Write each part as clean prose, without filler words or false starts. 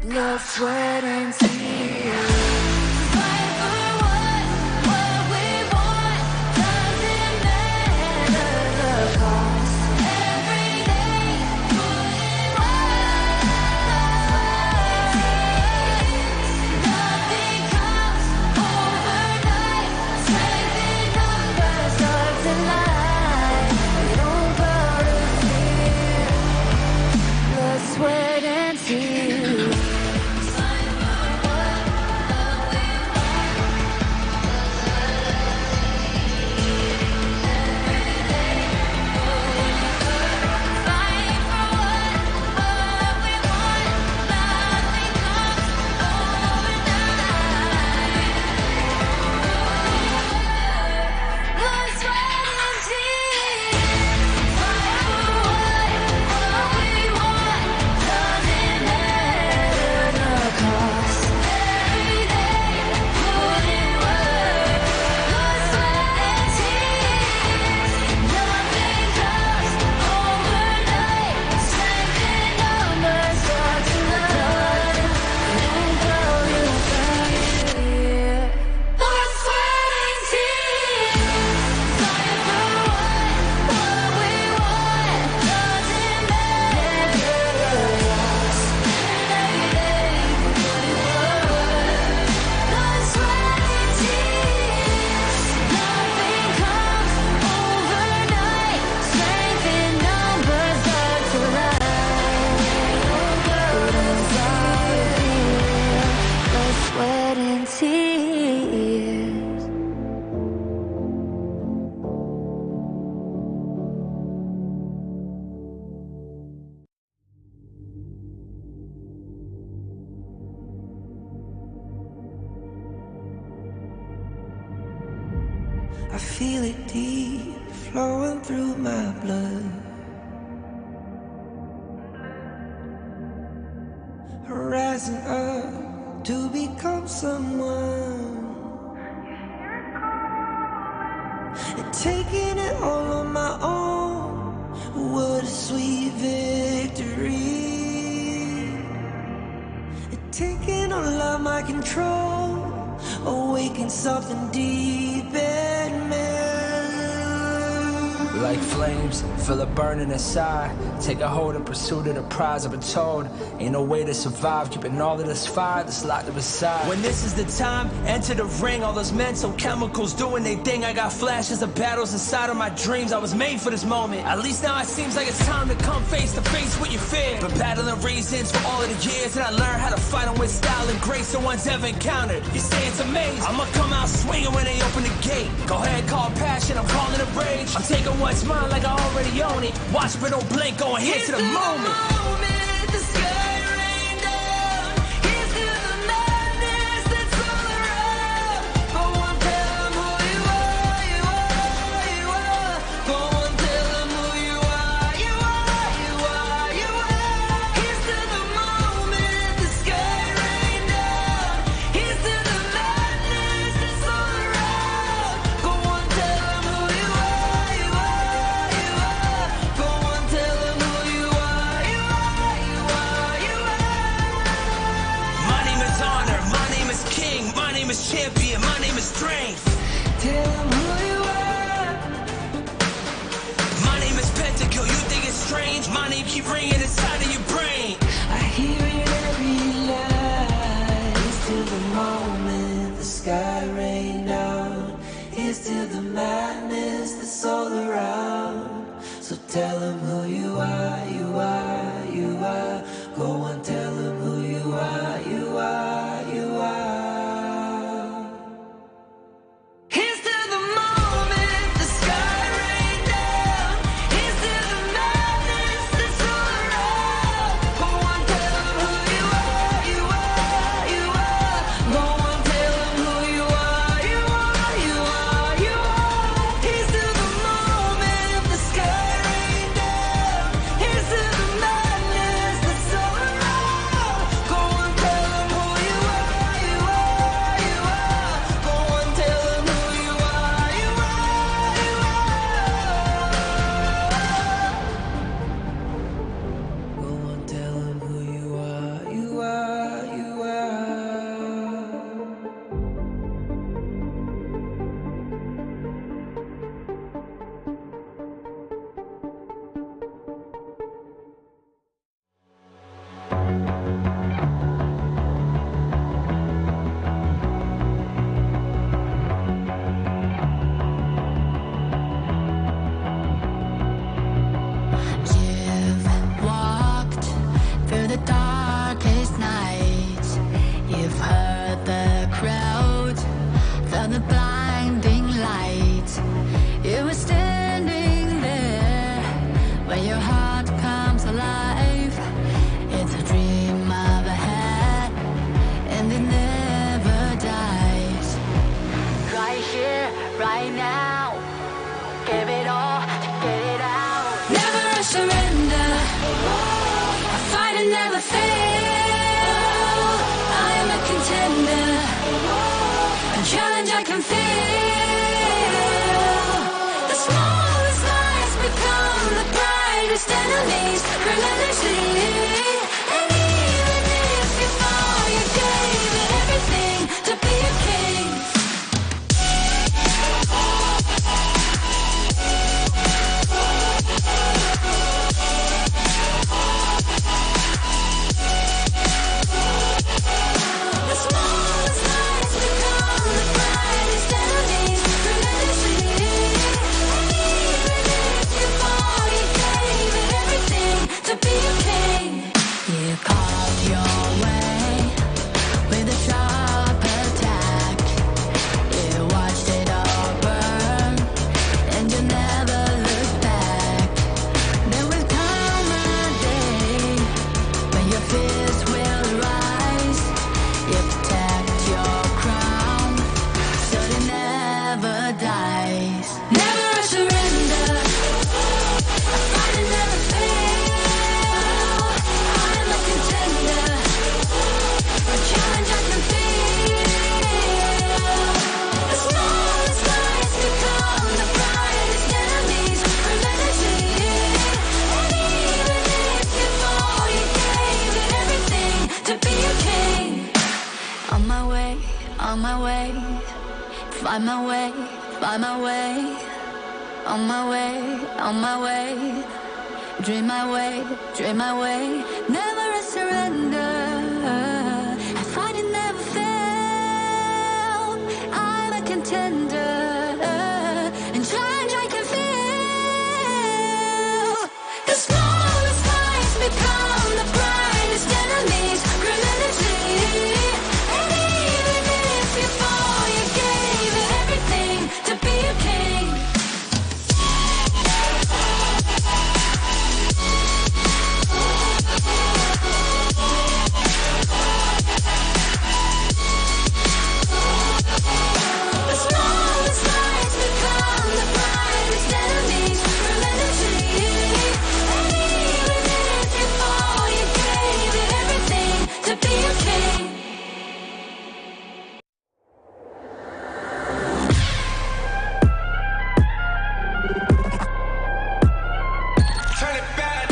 blood, sweat, and tears. Fight for what we want, doesn't matter the cost. Every day, put in work, nothing comes overnight. Strength in numbers, starts in life. We don't bow to fear, blood, sweat, and tears. I feel it deep flowing through my blood. Rising up to become someone, and taking it all on my own. What a sweet victory. And taking all of my control, awaken something deep in me. Like flames, feel it burning inside. Take a hold in pursuit of the prize. I've been told, ain't no way to survive, keeping all of this fire that's locked up inside. When this is the time, enter the ring. All those mental chemicals doing their thing. I got flashes of battles inside of my dreams. I was made for this moment. At least now it seems like it's time to come face to face with your fear. Been battling reasons for all of the years, and I learned how to fight them with style and grace no one's ever encountered. You say it's amazing, I'ma come out swinging when they open the gate. Go ahead, call passion, I'm calling it rage. I'm taking what's mine like I already own it. Watch but don't blink, going here to the moment. The sky rained down. Here's to the madness that's all around. Go on, tell them who you are, you are, you are. Go on, tell them who you are, you are, you are, you are. Here's to the moment, the sky rained down. Here's to the madness that's all around. Go on, tell them who you are, you are, you are. Go on, tell them who you are, you are, brightest enemies relentlessly. And even if you fall, you gave it everything to be a king. The smallest lights become the brightest enemies relentlessly. And even if you fall, you gave it everything to be a king. You carved your way with a sharp attack. You watched it all burn, and you never looked back. There will come a day when your fears will rise. You protect your crown, so it never dies. Never surrender. I fight and never fail. I'm a contender. A challenge I can feel. The smallest lights become the brightest enemies relentlessly. And even if you fall, you gave it everything to be a king. On my way, on my way. Find my way, find my way. On my way, on my way. Dream my way, dream my way. Never a surrender. I fight and never fail. I'm a contender. And challenge I can feel. The smallest lights become the brightest enemies relentlessly. And even if you fall, you gave it everything to be a king. The smallest lights become the brightest enemies relentlessly. And even if you fall, you gave it everything to be a king. Turn it back.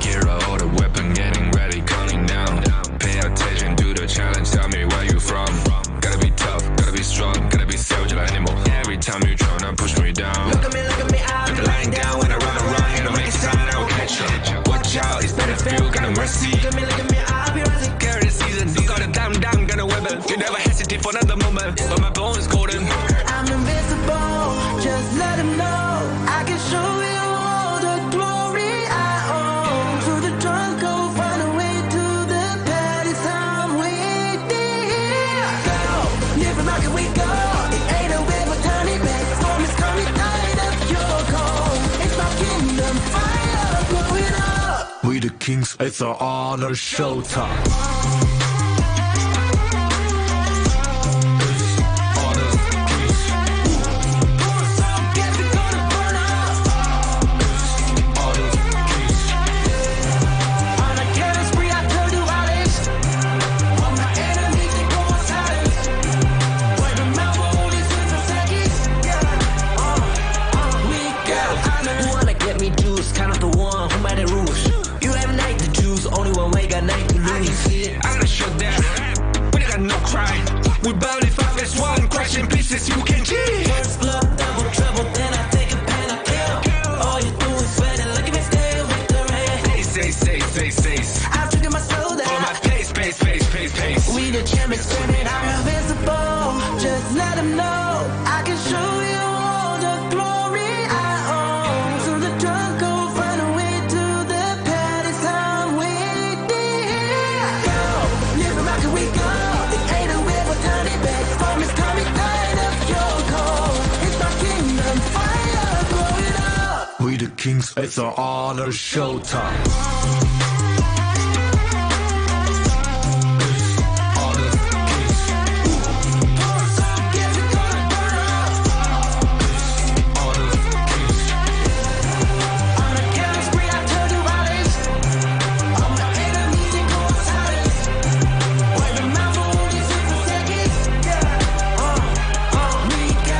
Gear out a weapon, getting ready, counting down. Pay attention to the challenge, tell me where you from. Gotta be tough, gotta be strong, gotta be savage like animal. Every time you tryna push me down. Look at me, I'll be Lying down when I run around, you don't make a sound, I will catch you. Watch out, it's better feel, got no mercy. look at me, I'll be rising. Carry the season, you got a down, got a weapon. You never hesitate for another moment, but my bone is golden. I'm invincible, just let him know. I can show you all the glory I own. To the drunk, go find a way to the party, some waiting. Go, live and rock and we go. It ain't a way for turning back. Storm is coming, light up your call. It's my kingdom, fire, blow it up. We the kings, it's our honor, showtime. Guess it's gonna burn up. On a careless spree, I turn to violence. On my enemies, they go on silence. Wipe them out for only 6 seconds. We got honor. You wanna get me juice, kind of the one who made the rules. You have night to choose, only one way, got night to lose. I'm gonna show them, we got no crime. We burn it 5 as 1, crashing pieces, you can cheat. First blood, double trouble, then I take a pen, I kill. All you do is sweat and look at me stay with the rain. Say. I've taken my soul On down. my pace. We the champions, screaming, I'm invincible. Just let him know. I can show you all the glory I own. So the drunk go find a way to the party, some waiting. Go, live and rock and we go. It ain't a way for turning back. Storm is coming, light up your call. It's my kingdom, fire, blow it up. We the kings, it's our honor, showtime. Guess it's gonna burn up. On a careless spree, I turn to violence. On my enemies, they go on silence. Wipe them out for only 6 seconds. We got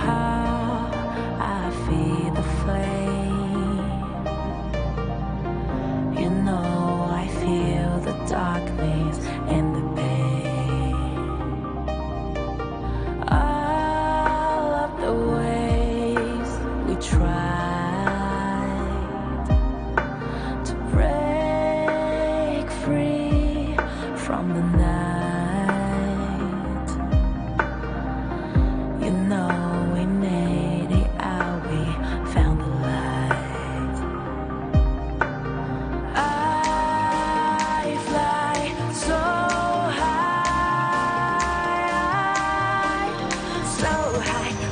how I feel the flame. You know I feel the darkness and the pain. All of the ways we tried to break free from the night. You know we made it out, we found the light. I fly so high,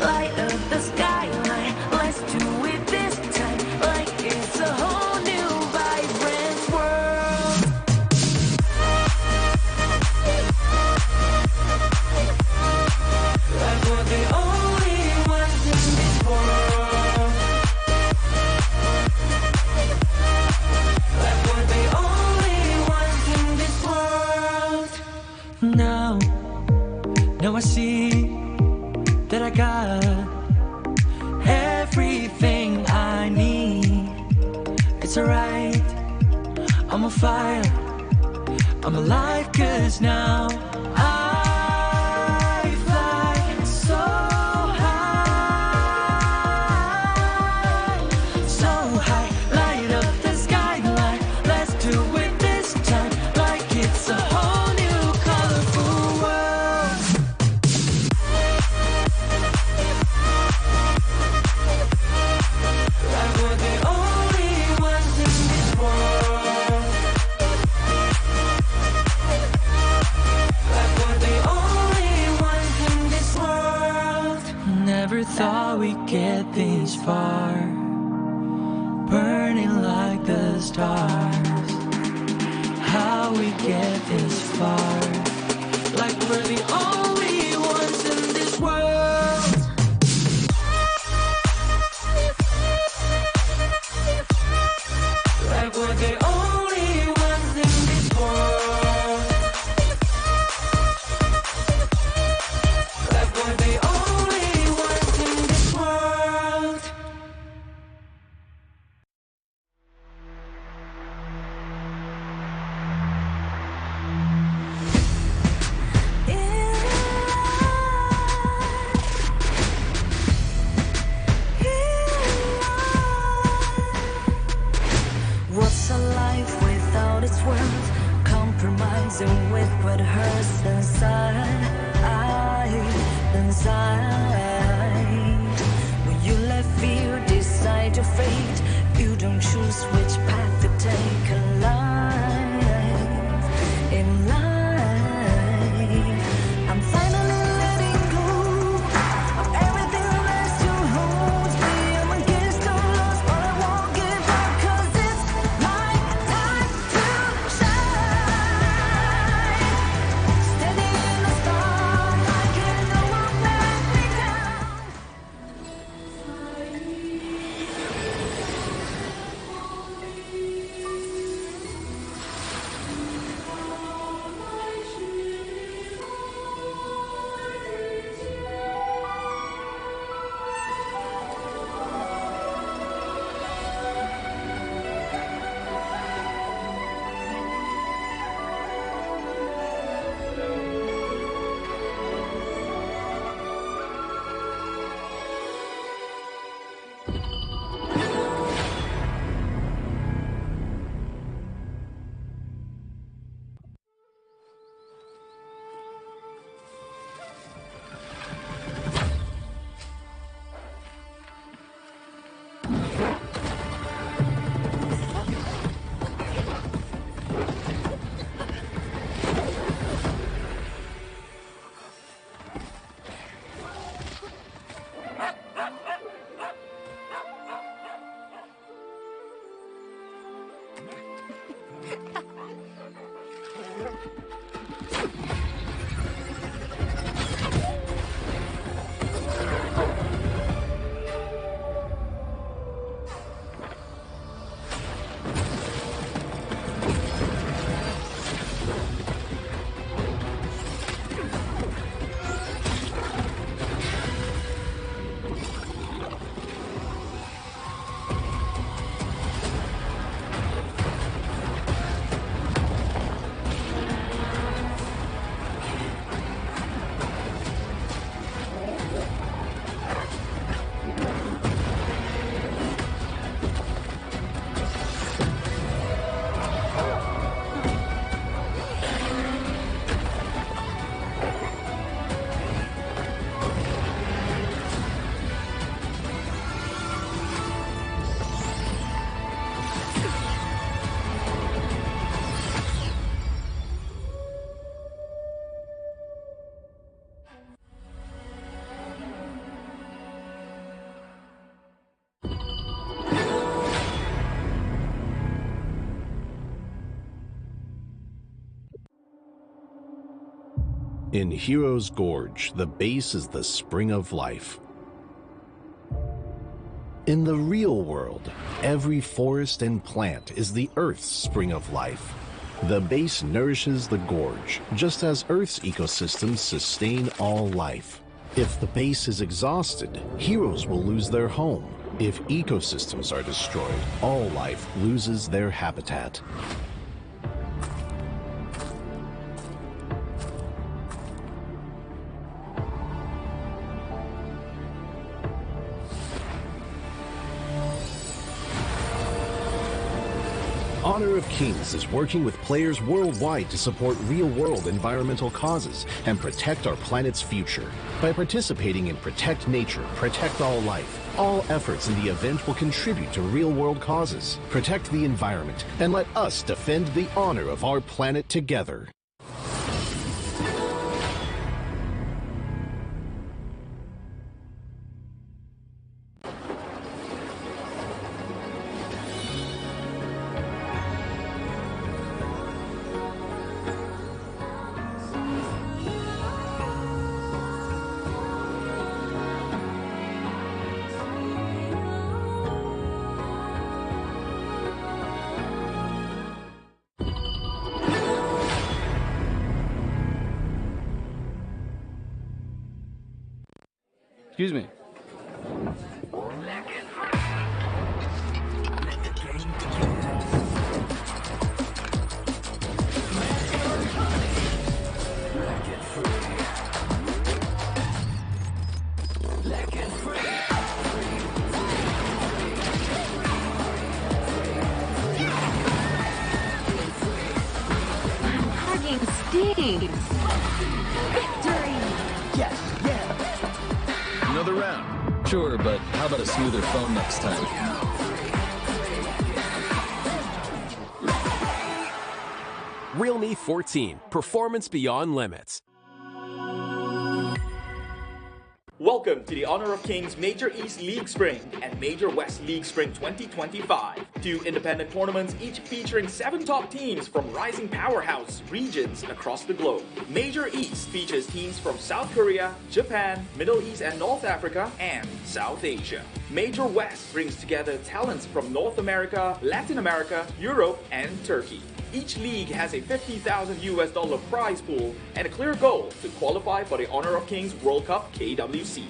light up the skyline. Let's do it this time, like it's a whole new vibrant world. Like we're the only ones in this world. Like we're the only ones in this world. Now I see that I got everything I need. It's alright, I'm on fire, I'm alive, 'cause now I fly so high, light up the skyline. Let's do it this time, like it's a whole new colorful world. Like we're the only ones in this world. Like we're the only ones in this world. Never thought we'd get this far, burning like the stars. How we get this far, like we're the only ones in this world. Like we're the only ones in this world. Like we're the only ones in this world. What's a life without its worth? Compromising with what hurts inside. When you let fear decide your fate, you don't choose which path to take in life. I'm finally letting go of everything that still holds me. I'm against the loss, but I won't give up, 'cause it's my time to shine. Standing in the storm, I can't no one let me down. In Hero's Gorge, the base is the spring of life. In the real world, every forest and plant is the Earth's spring of life. The base nourishes the gorge, just as Earth's ecosystems sustain all life. If the base is exhausted, heroes will lose their home. If ecosystems are destroyed, all life loses their habitat. Honor of Kings is working with players worldwide to support real-world environmental causes and protect our planet's future. By participating in Protect Nature, Protect All Life, all efforts in the event will contribute to real-world causes, protect the environment, and let us defend the honor of our planet together. Excuse me. Hugging stings. Victory. Another round. Sure, but how about a smoother phone next time? Realme 14, performance beyond limits. Welcome to the Honor of Kings Major East League Spring and Major West League Spring 2025. Two independent tournaments, each featuring 7 top teams from rising powerhouse regions across the globe. Major East features teams from South Korea, Japan, Middle East and North Africa, and South Asia. Major West brings together talents from North America, Latin America, Europe, and Turkey. Each league has a $50,000 prize pool and a clear goal to qualify for the Honor of Kings World Cup KWC.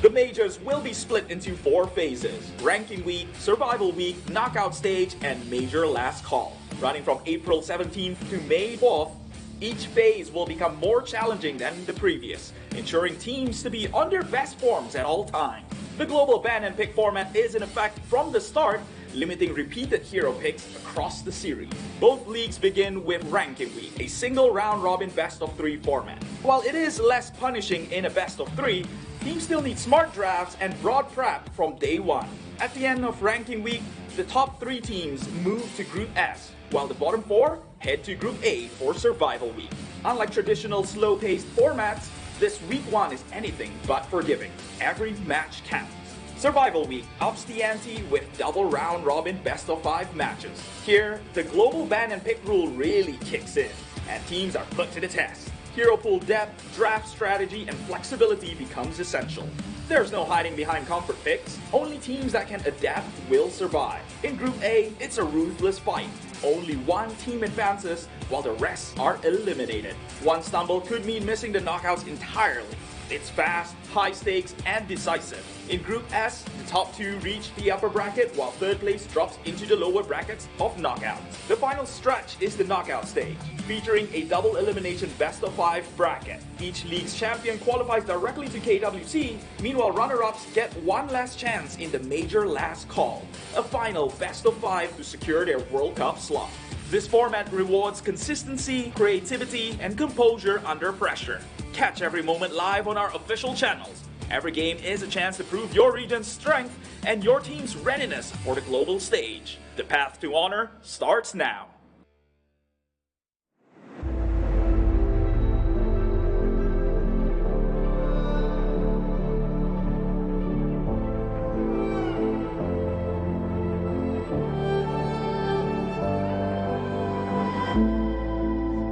The majors will be split into 4 phases: Ranking Week, Survival Week, Knockout Stage, and Major Last Call. Running from April 17th to May 4th, each phase will become more challenging than the previous, ensuring teams to be on their best forms at all times. The global ban and pick format is in effect from the start, limiting repeated hero picks across the series. Both leagues begin with Ranking Week, a single round-robin best-of-3 format. While it is less punishing in a best-of-3, teams still need smart drafts and broad prep from day one. At the end of Ranking Week, the top 3 teams move to Group S, while the bottom 4 head to Group A for Survival Week. Unlike traditional slow-paced formats, this Week 1 is anything but forgiving. Every match counts. Survival Week ups the ante with double round-robin best-of-5 matches. Here, the global ban and pick rule really kicks in, and teams are put to the test. Hero pool depth, draft strategy, and flexibility becomes essential. There's no hiding behind comfort picks. Only teams that can adapt will survive. In Group A, it's a ruthless fight. Only one team advances, while the rest are eliminated. One stumble could mean missing the knockouts entirely. It's fast, high stakes, and decisive. In Group S, the top 2 reach the upper bracket, while third place drops into the lower brackets of knockouts. The final stretch is the knockout stage, featuring a double elimination best-of-5 bracket. Each league's champion qualifies directly to KWC, meanwhile runner-ups get one last chance in the major last call, a final best-of-5 to secure their World Cup slot. This format rewards consistency, creativity, and composure under pressure. Catch every moment live on our official channels. Every game is a chance to prove your region's strength and your team's readiness for the global stage. The path to honor starts now.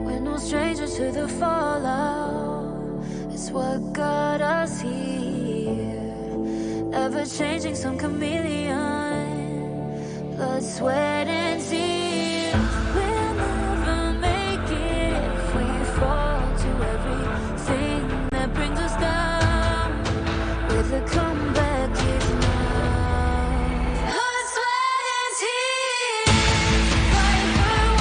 We're no strangers to the fallout. It's what got us here. Ever changing, some chameleon. Blood, sweat, and tears. We'll never make it if we fall to everything that brings us down. With a comeback is now. Blood, sweat, and tears. Fight for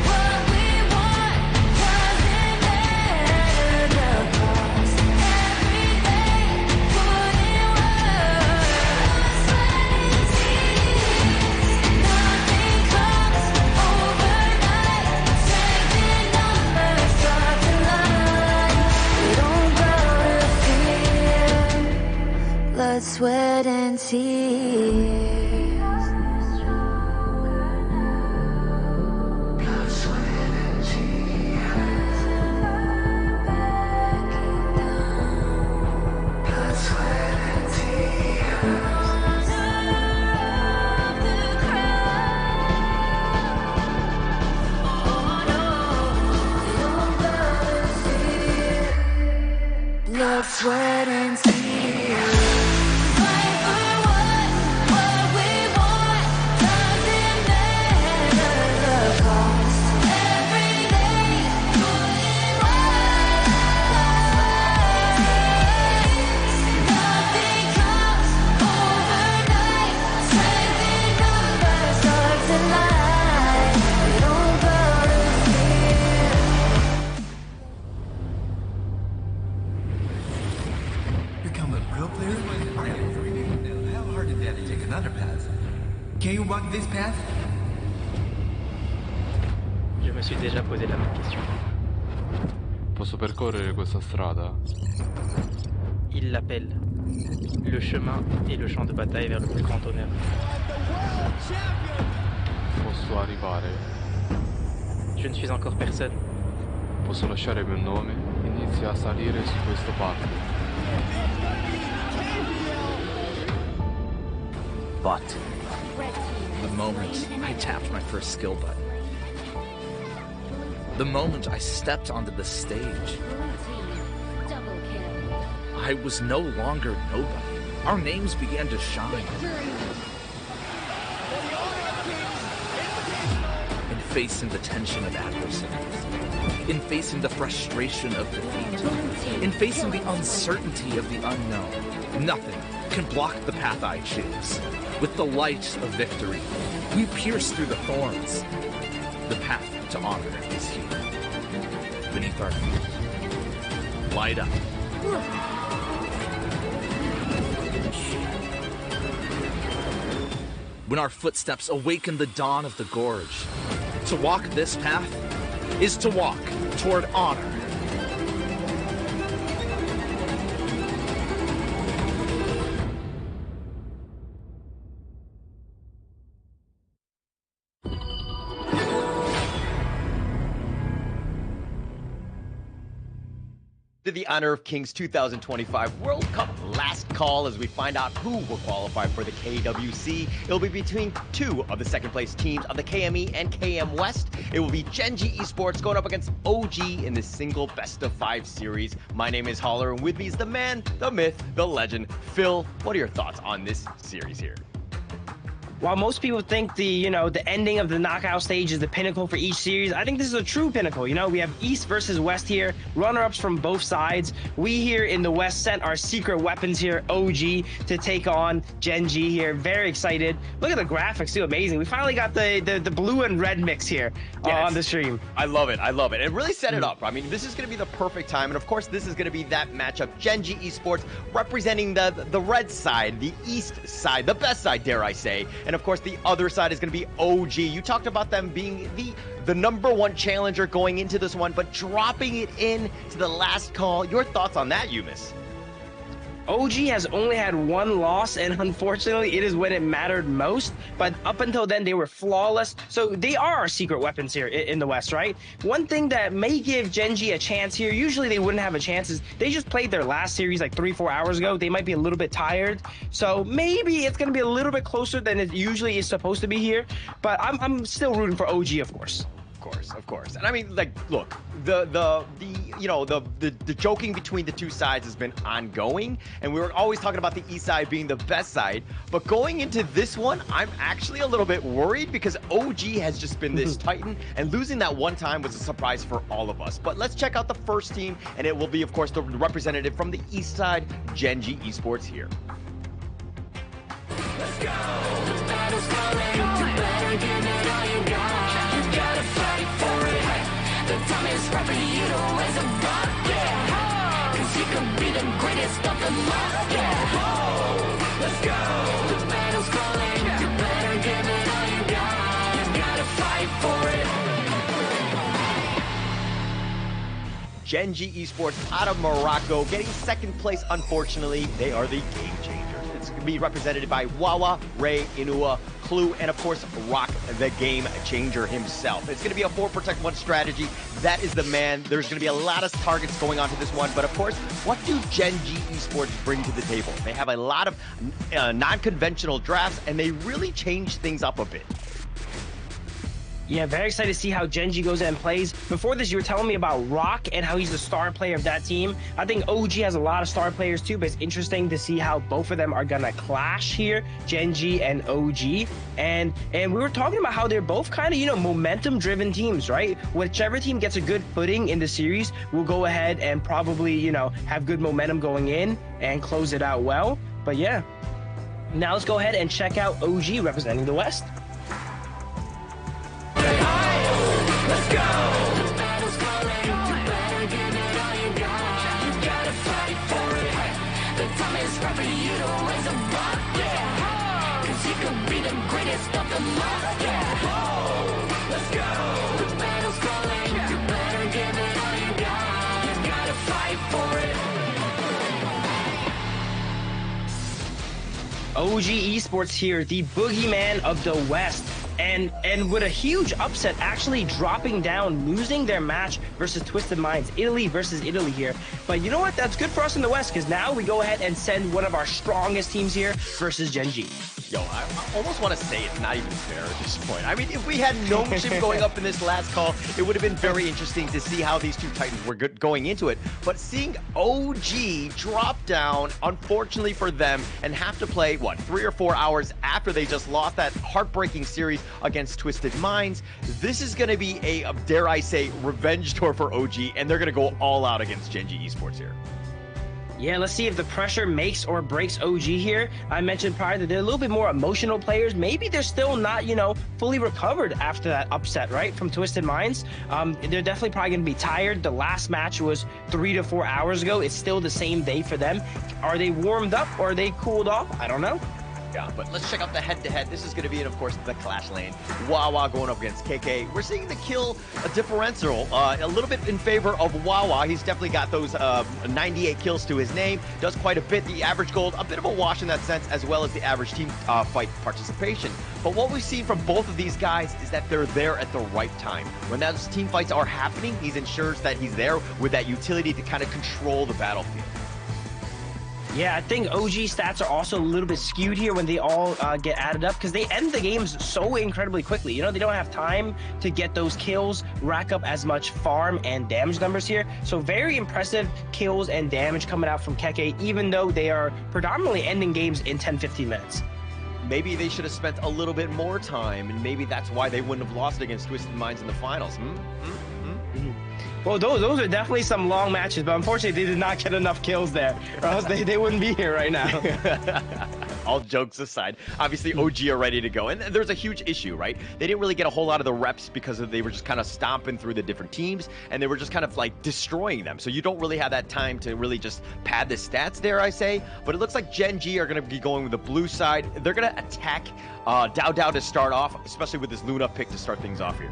what we want. Doesn't matter the cost. Every day, put in work. Blood, sweat, and tears. Nothing comes overnight. Strength in numbers, start to line. We don't gotta fear. Blood, sweat, and tears. Blood, sweat, and tears. Blood, sweat, and tears. The crowd. Oh no, we don't gotta fear. Blood, sweat, and tears. Fight for what we want. Doesn't matter the cost. Every day, put in work. Nothing comes overnight. Strength in numbers, stars align. We don't gotta fear. Become a pro player? How hard is that to take another path? Can you walk this path? Je me suis déjà posé la même question. Posso percorrere questa strada? Il l'appelle. Le chemin et le champ de bataille vers le plus grand honneur. Posso arrivare? Je ne suis encore personne. Posso lasciare il mio nome? Inizia a salire su questo palco. But the moment I tapped my first skill button, the moment I stepped onto the stage, I was no longer nobody. Our names began to shine. In facing the tension of adversity, in facing the frustration of defeat, in facing the uncertainty of the unknown, nothing can block the path I choose. With the light of victory, we pierce through the thorns. The path to honor is here. Beneath our feet. Light up. When our footsteps awaken the dawn of the gorge, to walk this path is to walk toward honor. To the Honor of Kings 2025 World Cup last call as we find out who will qualify for the KWC. It'll be between two of the second place teams of the KME and KM West. It will be Gen.G Esports going up against OG in the single best of 5 series. My name is Holler, and with me is the man, the myth, the legend, Phil. What are your thoughts on this series here? While most people think the ending of the knockout stage is the pinnacle for each series, I think this is a true pinnacle. We have East versus West here, runner-ups from both sides. We here in the West sent our secret weapons here, OG, to take on Gen.G here. Very excited. Look at the graphics too, amazing. We finally got the blue and red mix here on the stream. I love it. I love it. It really set it up. I mean, this is going to be the perfect time. And of course, this is going to be that matchup. Gen.G Esports representing the red side, the East side, the best side, dare I say. And of course, the other side is going to be OG. You talked about them being the number one challenger going into this one, but dropping it in to the last call. Your thoughts on that, Yumis? OG has only had one loss, and unfortunately, it is when it mattered most. But up until then, they were flawless. So they are our secret weapons here in the West, right? One thing that may give Gen.G a chance here, usually they wouldn't have a chance, is they just played their last series like 3-4 hours ago. They might be a little bit tired. So maybe it's going to be a little bit closer than it usually is supposed to be here. But I'm still rooting for OG, of course. of course. And I mean, like, look, the joking between the two sides has been ongoing, and we were always talking about the east side being the best side. But going into this one, I'm actually a little bit worried because OG has just been this titan, and losing that one time was a surprise for all of us. But let's check out the first team, and it will be, of course, the representative from the east side, Gen.G Esports here. Let's go! The battle's calling. You better give it all you got. You gotta fight for it. The time is right for you to raise a bar. Yeah! Cause you can be the greatest of them all. Yeah! Oh, let's go! The battle's calling. You better give it all you got. You gotta fight for it. Gen.G Esports out of Morocco, getting second place, unfortunately. They are the game changers. It's going to be represented by Wawa, Ray, Inua, Clue, and of course, Rock, the game changer himself. It's going to be a 4-protect-1 strategy. That is the man. There's going to be a lot of targets going on to this one. But of course, what do Gen.G Esports bring to the table? They have a lot of non-conventional drafts, and they really change things up a bit. Yeah, very excited to see how Gen.G goes and plays. Before this, you were telling me about Rock and how he's the star player of that team. I think OG has a lot of star players too, but it's interesting to see how both of them are gonna clash here, Gen.G and OG. And we were talking about how they're both kind of, momentum-driven teams, right? Whichever team gets a good footing in the series will go ahead and probably, have good momentum going in and close it out well. But yeah, now let's go ahead and check out OG representing the West. Let's go! The battle's calling. You better give it all you got. You gotta fight for it. The time is right for you to raise a bar. Yeah! Cause you can be the greatest of them all. Yeah! Oh, let's go! The battle's calling. You better give it all you got. You gotta fight for it. OG Esports here, the boogeyman of the West. And with a huge upset, actually dropping down, losing their match versus Twisted Minds, Italy versus Italy here. But you know what? That's good for us in the West, because now we go ahead and send one of our strongest teams here versus Gen.G. Yo, I almost want to say it's not even fair at this point. I mean, if we had no ship going up in this last call, it would have been very interesting to see how these two Titans were going into it. But seeing OG drop down, unfortunately for them, and have to play, 3 or 4 hours after they just lost that heartbreaking series against Twisted Minds, this is going to be a, dare I say, revenge tour for OG, and they're going to go all out against Gen.G Esports here. Yeah, let's see if the pressure makes or breaks OG here. I mentioned prior that they're a little bit more emotional players. Maybe they're still not, fully recovered after that upset, right, from Twisted Minds. They're definitely probably going to be tired. The last match was 3 to 4 hours ago. It's still the same day for them. Are they warmed up or are they cooled off? I don't know. Yeah, but let's check out the head-to-head. This is going to be, of course, the Clash lane. Wawa going up against KK. We're seeing the kill differential a little bit in favor of Wawa. He's definitely got those 98 kills to his name. Does quite a bit. The average gold, a bit of a wash in that sense, as well as the average team fight participation. But what we've seen from both of these guys is that they're there at the right time. When those team fights are happening, he ensures that he's there with that utility to kind of control the battlefield. Yeah, I think OG stats are also a little bit skewed here when they all get added up, because they end the games so incredibly quickly. They don't have time to get those kills, rack up as much farm and damage numbers here. So very impressive kills and damage coming out from Keke, even though they are predominantly ending games in 10-15 minutes. Maybe they should have spent a little bit more time, and maybe that's why they wouldn't have lost against Twisted Minds in the finals. Well, those are definitely some long matches, but unfortunately they did not get enough kills there, or else they wouldn't be here right now. All jokes aside, obviously OG are ready to go, and there's a huge issue, right? They didn't really get a whole lot of the reps because they were just kind of stomping through the different teams, and they were just kind of like destroying them. So you don't really have that time to really just pad the stats there, I say. But it looks like Gen.G are going to be going with the blue side. They're going to attack Dao to start off, especially with this Luna pick to start things off here.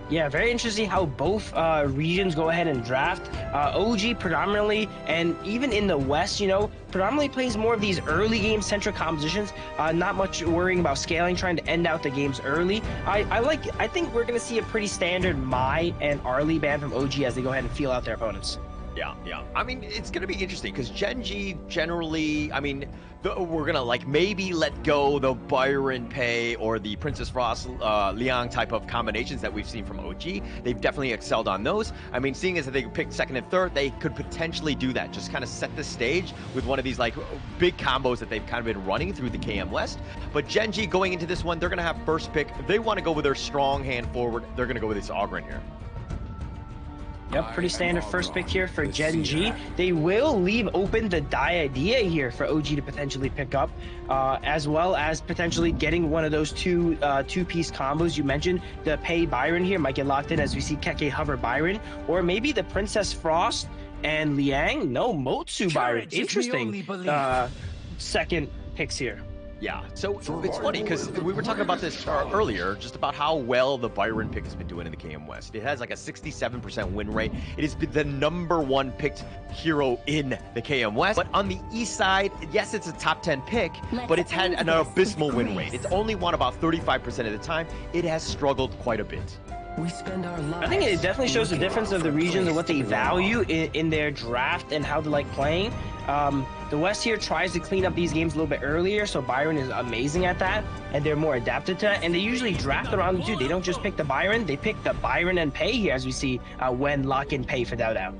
Yeah, very interesting how both regions go ahead and draft. OG predominantly, and even in the West, predominantly plays more of these early game centric compositions. Not much worrying about scaling, trying to end out the games early. I think we're going to see a pretty standard Mai and Arlie ban from OG as they go ahead and feel out their opponents. Yeah. I mean, it's going to be interesting because Gen.G generally, I mean, we're going to like maybe let go the Byron Pei or the Princess Frost Liang type of combinations that we've seen from OG. They've definitely excelled on those. I mean, seeing as they picked second and third, they could potentially do that. Just kind of set the stage with one of these like big combos that they've kind of been running through the KM West. But Gen.G going into this one, they're going to have first pick. They want to go with their strong hand forward. They're going to go with this Ogren here. Yep, pretty standard first pick here for Gen.G. They will leave open the die idea here for OG to potentially pick up, as well as potentially getting one of those two-piece combos you mentioned. The Pei Byron here might get locked in as we see Keke hover Byron, or maybe the Princess Frost and Liang. No, Motsu Byron. Interesting second picks here. Yeah, so it's funny because we were talking about this earlier, just about how well the Byron pick has been doing in the KM West. It has like a 67% win rate. It has been the #1 picked hero in the KM West. But on the east side, yes, it's a top 10 pick, but it's had an abysmal win rate. It's only won about 35% of the time. It has struggled quite a bit. I think it definitely shows the difference of the regions and what they value in their draft and how they like playing. The West here tries to clean up these games a little bit earlier, so Byron is amazing at that, and they're more adapted to that, and they usually draft around them too. They don't just pick the Byron, they pick the Byron and Pei here, as we see when lock in Pei for Doubt Out.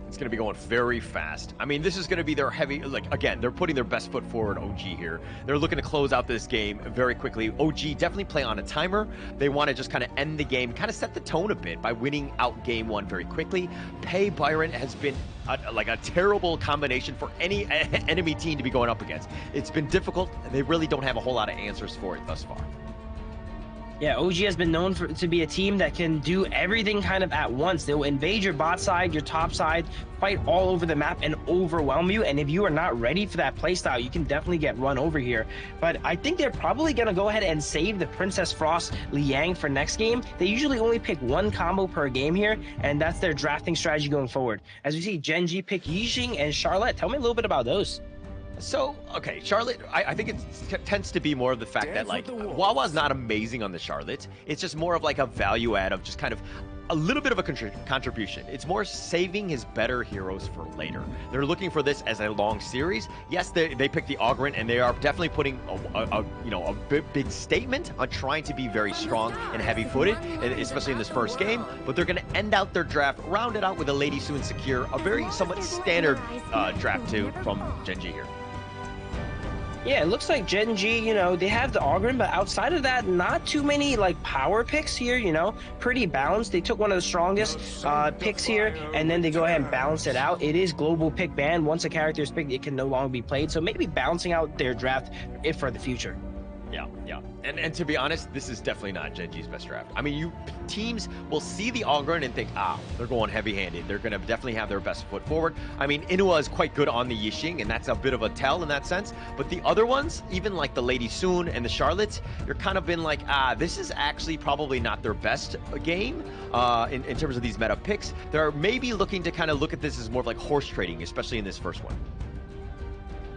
It's going to be going very fast. I mean, this is going to be their heavy, like, again, they're putting their best foot forward, OG here. They're looking to close out this game very quickly. OG definitely play on a timer. They want to just kind of end the game, kind of set the tone a bit by winning out game one very quickly. Pei Byron has been like a terrible combination for any enemy team to be going up against. It's been difficult. They really don't have a whole lot of answers for it thus far. Yeah, OG has been known to be a team that can do everything kind of at once. They will invade your bot side, your top side, fight all over the map, and overwhelm you. And if you are not ready for that playstyle, you can definitely get run over here. But I think they're probably going to go ahead and save the Princess Frost Liang for next game. They usually only pick one combo per game here, and that's their drafting strategy going forward. As we see, Gen.G pick Yixing and Charlotte. Tell me a little bit about those. So, okay, Charlotte, I think it tends to be more of the fact that, like, Wawa's not amazing on the Charlotte. It's just more of, like, a value add of just kind of a little bit of a contribution. It's more saving his better heroes for later. They're looking for this as a long series. Yes, they picked the Ogren, and they are definitely putting a big statement on trying to be very strong and heavy-footed, especially in this first game. But they're going to end out their draft, round it out with a Lady Soon Secure, a very somewhat standard draft too from Gen.G here. Yeah, it looks like Gen.G, they have the Ogren, but outside of that, not too many, like, power picks here, pretty balanced. They took one of the strongest picks here, and then they go ahead and balance it out. It is global pick ban. Once a character is picked, it can no longer be played, so maybe balancing out their draft for the future. Yeah. And to be honest, this is definitely not Gen.G's best draft. I mean, teams will see the Ogren and think, they're going heavy-handed. They're going to definitely have their best foot forward. I mean, Inua is quite good on the Yixing, and that's a bit of a tell in that sense. But the other ones, even like the Lady Soon and the Charlotte, you're kind of been like, this is actually probably not their best game in terms of these meta picks. They're maybe looking to kind of look at this as more of like horse trading, especially in this first one.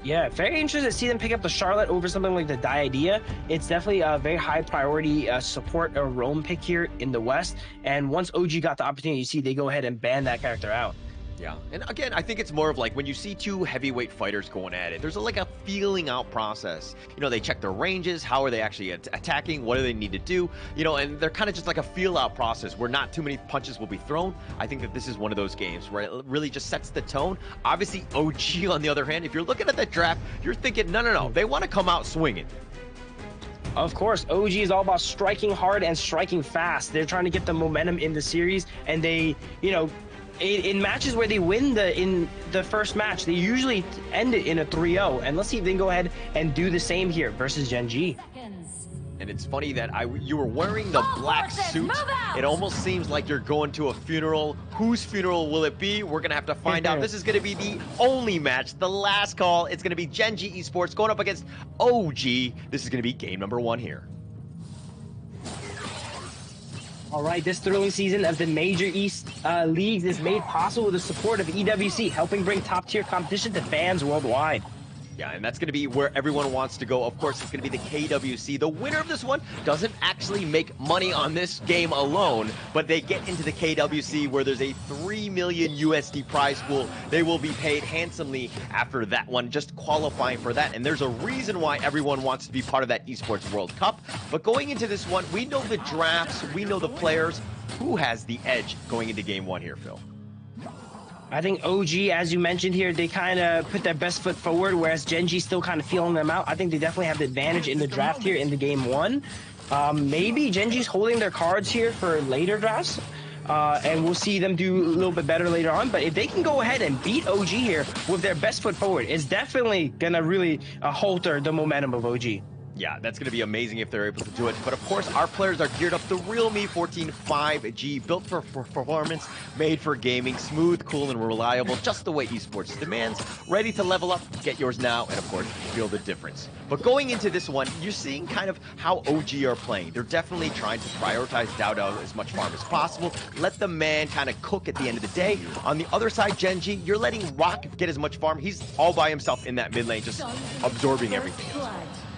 Yeah, very interested to see them pick up the Charlotte over something like the Diadea. It's definitely a very high priority support or roam pick here in the West. And once OG got the opportunity, you see they go ahead and ban that character out. Yeah, and again, I think it's more of like when you see two heavyweight fighters going at it, there's like a feeling out process. They check their ranges, how are they actually attacking, what do they need to do, and they're kind of just like a feel out process where not too many punches will be thrown. I think that this is one of those games where it really just sets the tone. Obviously, OG, on the other hand, if you're looking at that draft, you're thinking, no, they want to come out swinging. Of course, OG is all about striking hard and striking fast. They're trying to get the momentum in the series, and they, in matches where they win in the first match, they usually end it in a 3-0. And let's see if they can go ahead and do the same here versus Gen.G. And it's funny that you were wearing the black suit. It almost seems like you're going to a funeral. Whose funeral will it be? We're going to have to find out. This is going to be the only match, the last call. It's going to be Gen.G Esports going up against OG. This is going to be game number 1 here. All right, this thrilling season of the Major East Leagues is made possible with the support of EWC, helping bring top-tier competition to fans worldwide. Yeah, and that's going to be where everyone wants to go. Of course, it's going to be the KWC. The winner of this one doesn't actually make money on this game alone, but they get into the KWC where there's a 3 million USD prize pool. They will be paid handsomely after that one, just qualifying for that. And there's a reason why everyone wants to be part of that Esports World Cup. But going into this one, we know the drafts, we know the players. Who has the edge going into game one here, Phil? I think OG, as you mentioned here, they kind of put their best foot forward, whereas Gen.G still kind of feeling them out. I think they definitely have the advantage in the draft here in the game one. Maybe Gen.G's holding their cards here for later drafts, and we'll see them do a little bit better later on. But if they can go ahead and beat OG here with their best foot forward, it's definitely going to really halter the momentum of OG. Yeah, that's going to be amazing if they're able to do it. But of course, our players are geared up. The Realme 14 5G, built for performance, made for gaming, smooth, cool, and reliable, just the way esports demands. Ready to level up? Get yours now, and of course, feel the difference. But going into this one, you're seeing kind of how OG are playing. They're definitely trying to prioritize Dao as much farm as possible. Let the man kind of cook at the end of the day. On the other side, Gen.G, you're letting Rock get as much farm. He's all by himself in that mid lane, just absorbing everything.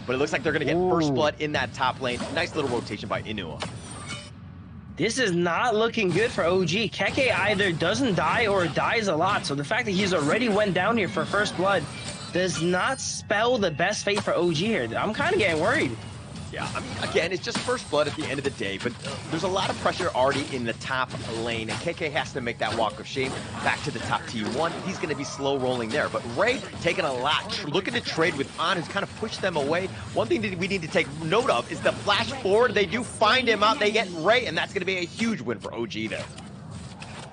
But it looks like they're going to get first blood in that top lane. Nice little rotation by Inua. This is not looking good for OG. Keke either doesn't die or dies a lot. So the fact that he's already went down here for first blood does not spell the best fate for OG here. I'm kind of getting worried. Yeah, I mean, again, it's just first blood at the end of the day, but there's a lot of pressure already in the top lane, and KK has to make that walk of shame back to the top T1. He's going to be slow rolling there, but Ray taking a lot, looking to trade with An, who's kind of pushed them away. One thing that we need to take note of is the flash forward. They do find him out, they get Ray, and that's going to be a huge win for OG there.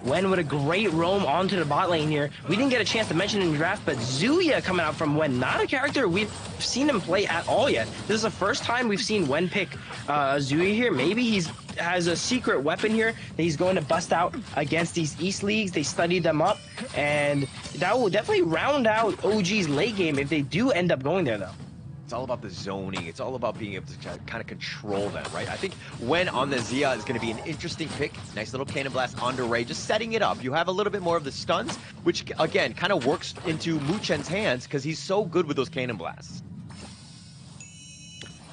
Wen with a great roam onto the bot lane here. We didn't get a chance to mention in the draft, but Zuya coming out from Wen, not a character we've seen him play at all yet. This is the first time we've seen Wen pick Zuya here. Maybe he's has a secret weapon here that he's going to bust out against these East Leagues. They studied them up, and that will definitely round out OG's late game if they do end up going there, though. It's all about the zoning. It's all about being able to kind of control that, right? I think when on the Zia is going to be an interesting pick. Nice little Cannon Blast onto Ray, just setting it up. You have a little bit more of the stuns, which, again, kind of works into Muchen's hands because he's so good with those Cannon Blasts.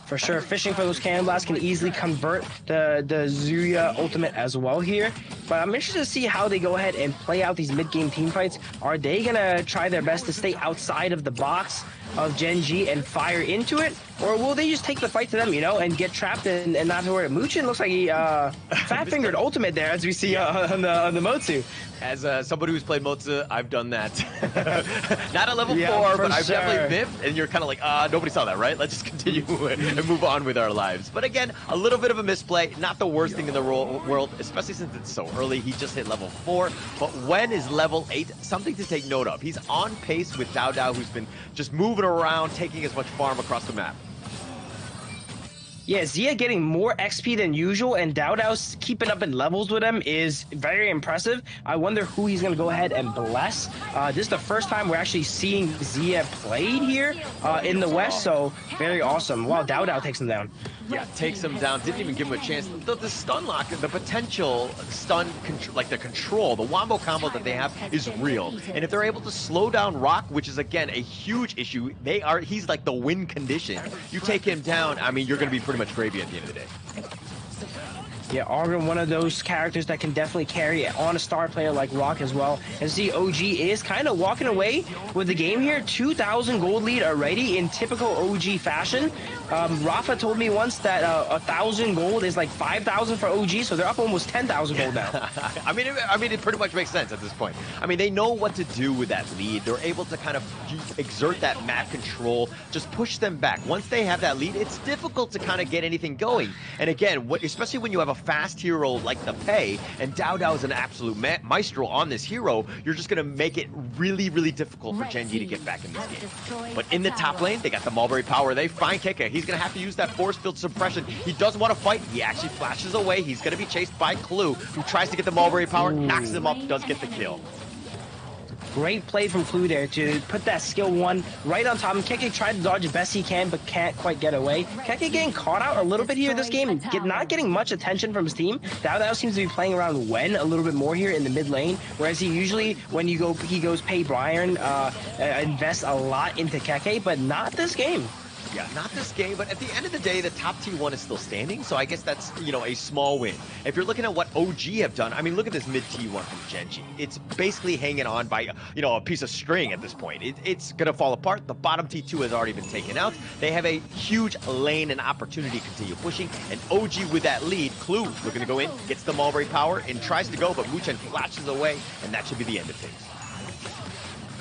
For sure, fishing for those Cannon Blasts can easily convert the Zuya ultimate as well here. But I'm interested to see how they go ahead and play out these mid-game team fights. Are they going to try their best to stay outside of the box of Gen.G and fire into it? Or will they just take the fight to them, you know, and get trapped and not to worry? Muchen looks like he fat-fingered ultimate there, as we see on the Motsu. As somebody who's played Motsu, I've done that. Not at level 4, but I've definitely miffed, and you're kind of like, nobody saw that, right? Let's just continue and move on with our lives. But again, a little bit of a misplay, not the worst thing in the world, especially since it's so early. He just hit level 4, but Wen is level 8, something to take note of. He's on pace with Dao, who's been just moving around, taking as much farm across the map. Yeah, Zia getting more XP than usual, and Dao keeping up in levels with him is very impressive. I wonder who he's going to go ahead and bless. This is the first time we're actually seeing Zia played here in the West, so very awesome. Wow, Dao takes him down. Yeah, takes him down, didn't even give him a chance. The stun lock, the potential stun, like the control, the wombo combo that they have is real. And if they're able to slow down Rock, which is, again, a huge issue, he's like the win condition. You take him down, I mean, you're going to be pretty much gravy at the end of the day. Yeah, Argon, one of those characters that can definitely carry on a star player like Rock as well. And see, OG is kind of walking away with the game here. 2,000 gold lead already in typical OG fashion. Rafa told me once that 1,000 gold is like 5,000 for OG, so they're up almost 10,000 gold now. I mean, it pretty much makes sense at this point. I mean, they know what to do with that lead. They're able to kind of exert that map control, just push them back. Once they have that lead, it's difficult to kind of get anything going. And again, especially when you have a fast hero like the Pei, and Dao is an absolute maestro on this hero, you're just going to make it really, really difficult for Gen.G to get back in this game. But in the top lane, they got the Mulberry power. They find Keke. He's going to have to use that force field suppression. He doesn't want to fight. He actually flashes away. He's going to be chased by Clue, who tries to get the Mulberry power, knocks him up, does get the kill. Great play from Clue there to put that skill 1 right on top. And Keke tried to dodge the best he can, but can't quite get away. Keke getting caught out a little bit here this game, not getting much attention from his team. Dao seems to be playing around Wen a little bit more here in the mid lane, whereas he usually, when he goes pay Brian, invests a lot into Keke, but not this game. Yeah, not this game, but at the end of the day, the top T1 is still standing, so I guess that's, you know, a small win. If you're looking at what OG have done, I mean, look at this mid T1 from Gen.G. It's basically hanging on by, you know, a piece of string at this point. It's going to fall apart. The bottom T2 has already been taken out. They have a huge lane and opportunity to continue pushing, and OG with that lead, Clue looking to go in, gets the Mulberry power, and tries to go, but Muchen flashes away, and that should be the end of things.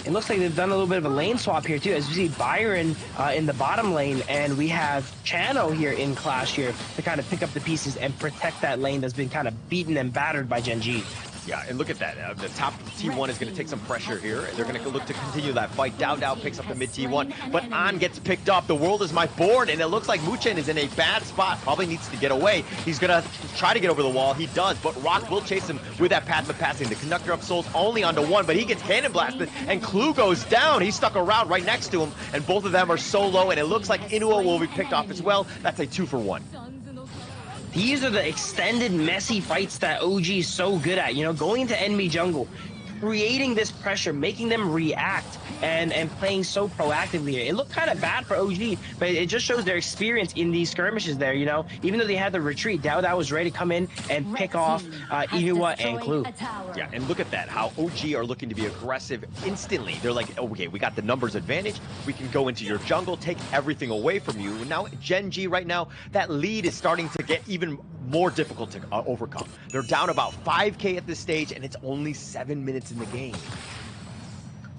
It looks like they've done a little bit of a lane swap here too, as we see Byron in the bottom lane, and we have Chano here in Clash here to kind of pick up the pieces and protect that lane that's been kind of beaten and battered by Gen.G. Yeah, and look at that. The top T1 is going to take some pressure here. They're going to look to continue that fight. Dao picks up the mid T1, but An gets picked up. The world is my board, and it looks like Muchen is in a bad spot. Probably needs to get away. He's going to try to get over the wall. He does, but Rock will chase him with that path of passing. The Conductor of Souls only onto 1, but he gets cannon blasted, and Clue goes down. He's stuck around right next to him, and both of them are so low, and it looks like Inuo will be picked off as well. That's a 2 for 1. These are the extended, messy fights that OG is so good at, you know, going into enemy jungle, creating this pressure, making them react, and playing so proactively. It looked kind of bad for OG, but it just shows their experience in these skirmishes there, you know. Even though they had the retreat, Dao was ready to come in and pick off Inua and Clue. Yeah, and look at that, how OG are looking to be aggressive instantly. They're like, okay, we got the numbers advantage. We can go into your jungle, take everything away from you. And now, Gen.G right now, that lead is starting to get even more difficult to overcome. They're down about 5K at this stage, and it's only 7 minutes in the game.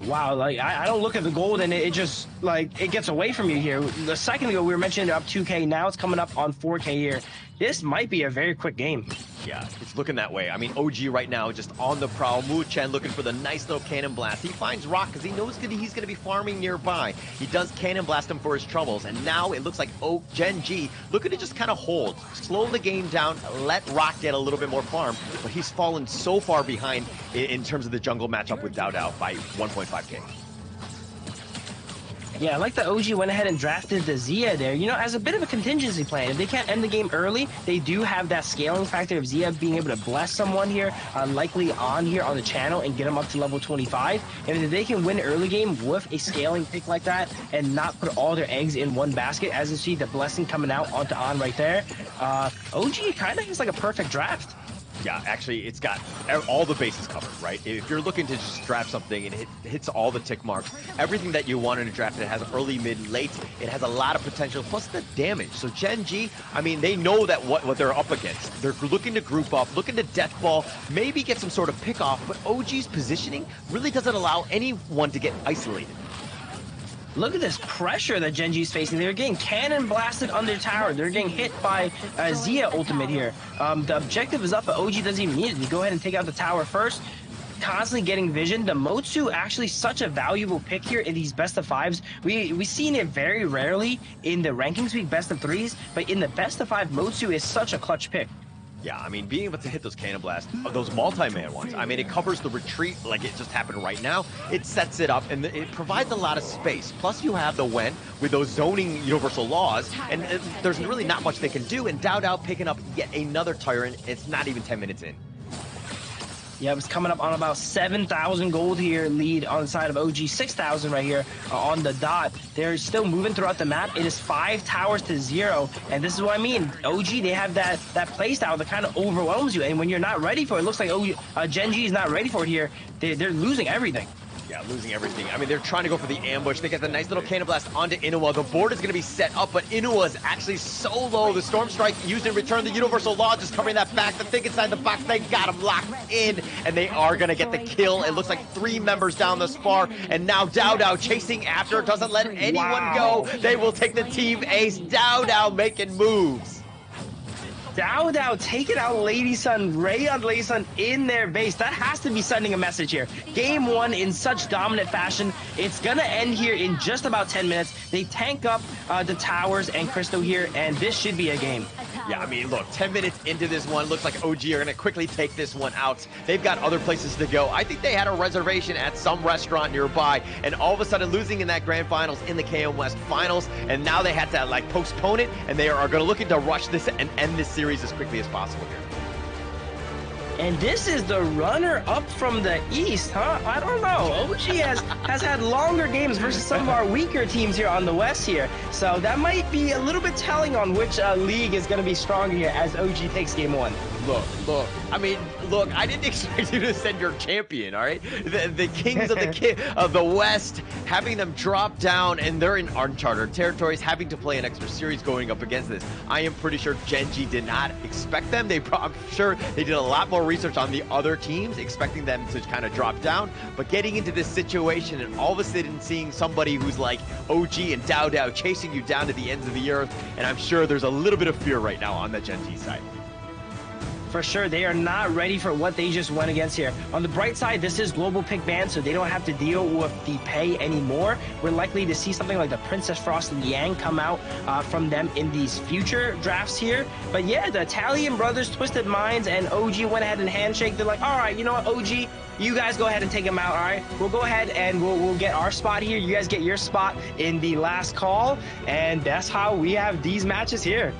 Wow, like I don't look at the gold and it just like it gets away from you here. The second ago we were mentioning up 2K, now it's coming up on 4K here. This might be a very quick game. Yeah, it's looking that way. I mean, OG right now just on the prowl. Muchen looking for the nice little cannon blast. He finds Rock because he knows he's going to be farming nearby. He does cannon blast him for his troubles, and now it looks like Gen.G looking to just kind of hold, slow the game down, let Rock get a little bit more farm, but he's fallen so far behind in terms of the jungle matchup with Dao by 1.5K. Yeah, I like that OG went ahead and drafted the Zia there, you know, as a bit of a contingency plan. If they can't end the game early, they do have that scaling factor of Zia being able to bless someone here, likely on here on the channel, and get them up to level 25. And if they can win early game with a scaling pick like that and not put all their eggs in one basket, as you see the blessing coming out onto On right there, OG kind of is like a perfect draft. Yeah, actually, it's got all the bases covered, right? If you're looking to just draft something and it hits all the tick marks, everything that you want in a draft, it has early, mid, late, it has a lot of potential, plus the damage. So Gen.G, I mean, they know that what they're up against. They're looking to group up, looking to death ball, maybe get some sort of pick off, but OG's positioning really doesn't allow anyone to get isolated. Look at this pressure that Gen.G's facing. They're getting cannon blasted under tower. They're getting hit by Zia ultimate here. The objective is up, but OG doesn't even need it. You go ahead and take out the tower first. Constantly getting vision. The Motsu actually such a valuable pick here in these best of 5s. We've seen it very rarely in the rankings week best of 3s, but in the best of 5, Motsu is such a clutch pick. Yeah, I mean, being able to hit those cannon blasts, those multi-man ones, I mean, it covers the retreat like it just happened right now. It sets it up, and it provides a lot of space. Plus, you have the Wen with those zoning universal laws, and there's really not much they can do, and Dao picking up yet another Tyrant. It's not even 10 minutes in. Yeah, it's coming up on about 7,000 gold here, lead on the side of OG, 6,000 right here on the dot. They're still moving throughout the map. It is 5 towers to 0, and this is what I mean. OG, they have that playstyle that kind of overwhelms you, and when you're not ready for it, it looks like Gen.G is not ready for it here. They're losing everything. Yeah, losing everything. I mean, they're trying to go for the ambush. They get the nice little cannon blast onto Inua. The board is going to be set up, but Inua is actually so low. The Storm Strike used in return. The Universal Law just covering that back. The thing inside the box, they got him locked in, and they are going to get the kill. It looks like 3 members down the spar, and now Dao chasing after. Doesn't let anyone go. They will take the team ace. Dao making moves. Dao taking out Lady Sun, Ray on Lady Sun in their base. That has to be sending a message here. Game 1 in such dominant fashion. It's gonna end here in just about 10 minutes. They tank up the towers and Crystal here, and this should be a game. Yeah, I mean, look, 10 minutes into this one, looks like OG are going to quickly take this one out. They've got other places to go. I think they had a reservation at some restaurant nearby, and all of a sudden losing in that grand finals in the KM West finals, and now they had to like postpone it, and they are going to looking to rush this and end this series as quickly as possible here. And this is the runner-up from the East, huh? I don't know. OG has had longer games versus some of our weaker teams here on the West here. So that might be a little bit telling on which league is going to be stronger here as OG takes game one. Look. I mean, look, I didn't expect you to send your champion, all right? The kings of the West, having them drop down, and they're in uncharted territories, having to play an extra series going up against this. I am pretty sure Gen.G did not expect them. I'm sure they did a lot more research on the other teams, expecting them to kind of drop down. But getting into this situation and all of a sudden seeing somebody who's like OG and Dao chasing you down to the ends of the earth, and I'm sure there's a little bit of fear right now on the Gen.G side. For sure, they are not ready for what they just went against here. On the bright side, this is global pick ban, so they don't have to deal with the pay anymore. We're likely to see something like the Princess Frost and Yang come out from them in these future drafts here. But yeah, the Italian brothers, Twisted Minds, and OG went ahead and handshake. They're like, all right, you know what, OG, you guys go ahead and take him out, all right? We'll go ahead and we'll get our spot here. You guys get your spot in the last call, and that's how we have these matches here.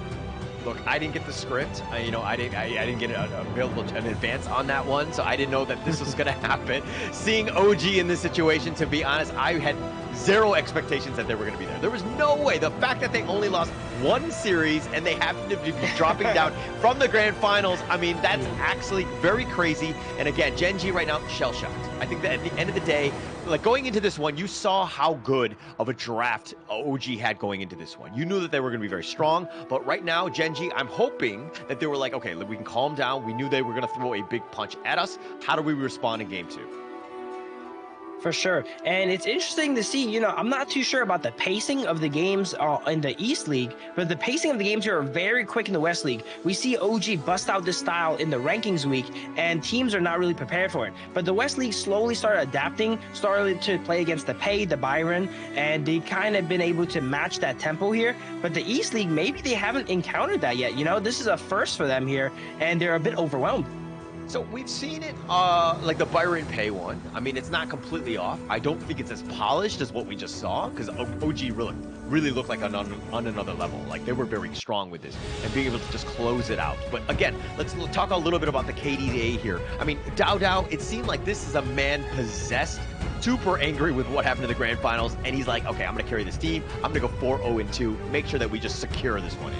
Look, I didn't get the script. I didn't get it available in advance on that one, so I didn't know that this was going to happen. Seeing OG in this situation, to be honest, I had zero expectations that they were going to be there. There was no way. The fact that they only lost one series and they happened to be dropping down from the grand finals, I mean, that's actually very crazy. And again, Gen.G right now, shell-shocked. I think that at the end of the day, like going into this one, you saw how good of a draft OG had going into this one. You knew that they were going to be very strong, but right now, Gen.G, I'm hoping that they were like, okay, we can calm down. We knew they were going to throw a big punch at us. How do we respond in game two? For sure. And it's interesting to see, you know, I'm not too sure about the pacing of the games in the East League, but the pacing of the games here are very quick in the West League. We see OG bust out this style in the rankings week, and teams are not really prepared for it. But the West League slowly started adapting, started to play against the Pei, the Byron, and they kind of been able to match that tempo here. But the East League, maybe they haven't encountered that yet. You know, this is a first for them here, and they're a bit overwhelmed. So we've seen it, like the Byron Pay one. I mean, it's not completely off. I don't think it's as polished as what we just saw, because OG really looked like on another level. Like they were very strong with this and being able to just close it out. But again, let's talk a little bit about the KDA here. I mean, Dao, it seemed like this is a man possessed, super angry with what happened to the grand finals, and he's like, okay, I'm gonna carry this team. I'm gonna go 4-0-2, make sure that we just secure this one in.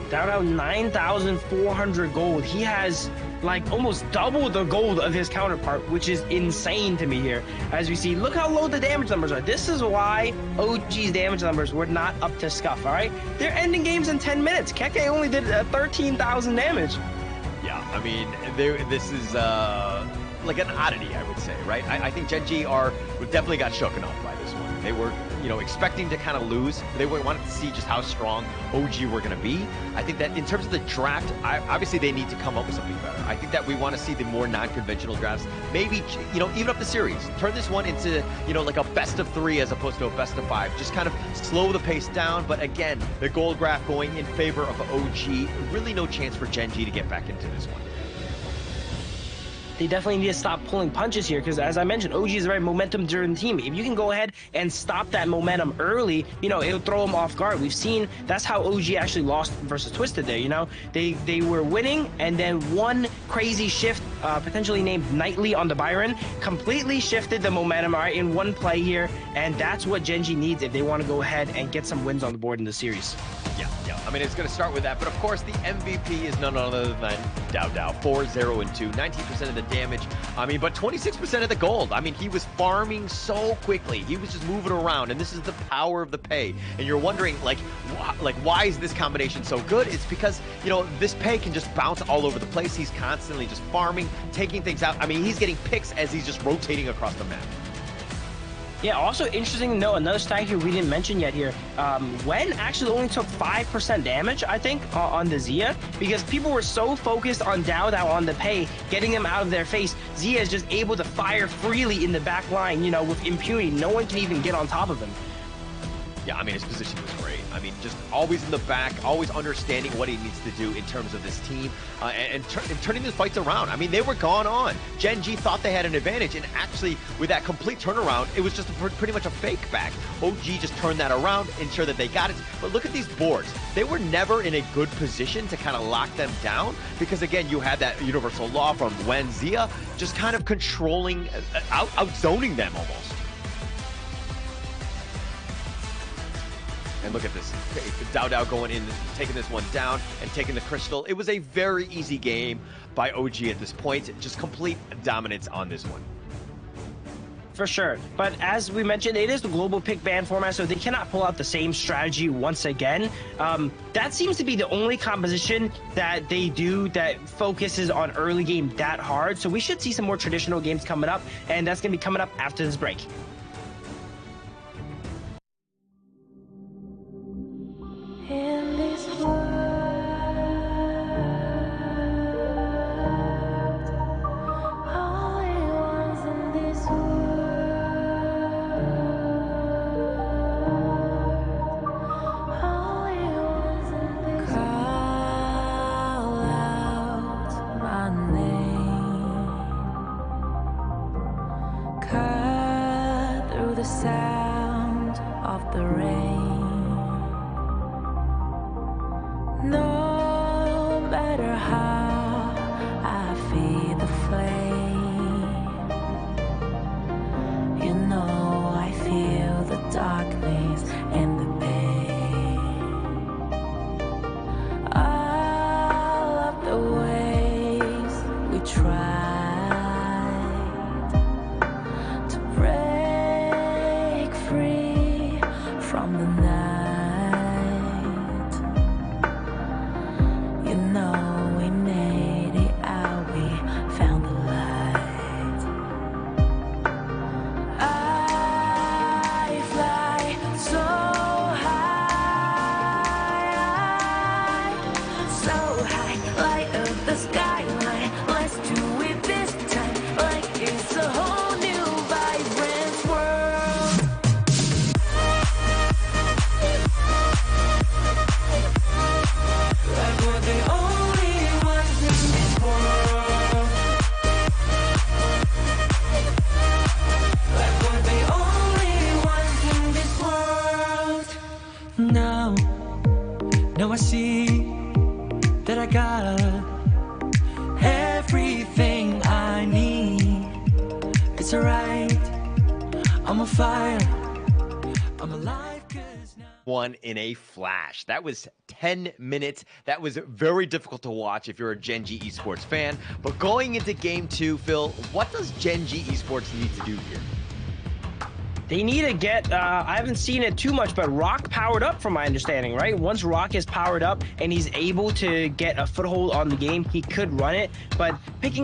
Dao 9,400 gold. He has like almost double the gold of his counterpart, which is insane to me here. As we see, look how low the damage numbers are. This is why OG's damage numbers were not up to scuff, all right? They're ending games in 10 minutes. Keke only did 13,000 damage. Yeah, I mean, this is like an oddity, I would say, right? I think Gen.G definitely got shooken up by this one. They were, you know, expecting to kind of lose. They wanted to see just how strong OG were going to be. I think that in terms of the draft, obviously they need to come up with something better. I think that we want to see the more non-conventional drafts. Maybe, you know, even up the series. Turn this one into, you know, like a best of 3 as opposed to a best of 5. Just kind of slow the pace down. But again, the gold graph going in favor of OG. Really no chance for Gen.G to get back into this one. They definitely need to stop pulling punches here because, as I mentioned, OG is a very momentum-driven team. If you can go ahead and stop that momentum early, you know, it'll throw them off guard. We've seen that's how OG actually lost versus Twisted there, you know? They were winning, and then one crazy shift, potentially named Nightly on the Byron, completely shifted the momentum, all right, in one play here, and that's what Gen.G needs if they want to go ahead and get some wins on the board in the series. Yeah. I mean, it's going to start with that, but of course, the MVP is none other than Dao. 4-0-2, 19% of the damage. I mean, but 26% of the gold. I mean, he was farming so quickly. He was just moving around, and this is the power of the Pei. And you're wondering, like, why is this combination so good? It's because, you know, this Pei can just bounce all over the place. He's constantly just farming, taking things out. I mean, he's getting picks as he's just rotating across the map. Yeah, also interesting to know, another stat here we didn't mention yet here. Wen actually only took 5% damage, I think, on the Xia, because people were so focused on Dao on the Pei, getting them out of their face. Xia is just able to fire freely in the back line, you know, with impunity. No one can even get on top of him. Yeah, I mean, his position was great. I mean, just always in the back, always understanding what he needs to do in terms of this team and turning these fights around. I mean, they were gone on. Gen.G thought they had an advantage, and actually, with that complete turnaround, it was just pretty much a fake back. OG just turned that around, ensured that they got it. But look at these boards. They were never in a good position to kind of lock them down because, again, you had that universal law from Wen Zia just kind of controlling, outzoning them almost. And look at this, Dao going in, taking this one down and taking the crystal. It was a very easy game by OG at this point. Just complete dominance on this one. For sure. But as we mentioned, it is the global pick ban format, so they cannot pull out the same strategy once again. That seems to be the only composition that they do that focuses on early game that hard. So we should see some more traditional games coming up, and that's going to be coming up after this break. In this world, only ones in this world, only ones in this call out my name, cut through the sound of the rain. No matter how I feed the flame, you know I feel the darkness and the pain. All of the ways we tried to break free from the night. You know we made it out, we found the light. I fly so high, light up the skyline. Let's do it this time, like it's a whole new vibrant world. Like we're the only ones in this world. Like we're the only ones in this world. Now I see that I got everything I need. It's alright, I'm on fire, I'm alive. One in a flash. That was 10 minutes. That was very difficult to watch if you're a Gen.G Esports fan. But going into game 2, Phil, what does Gen.G Esports need to do here? They need to get, I haven't seen it too much, but Rock powered up from my understanding, right? Once Rock is powered up and he's able to get a foothold on the game, he could run it. But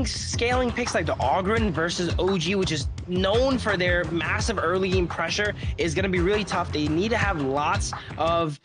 scaling picks like the Ogren versus OG, which is known for their massive early game pressure, is going to be really tough. They need to have lots of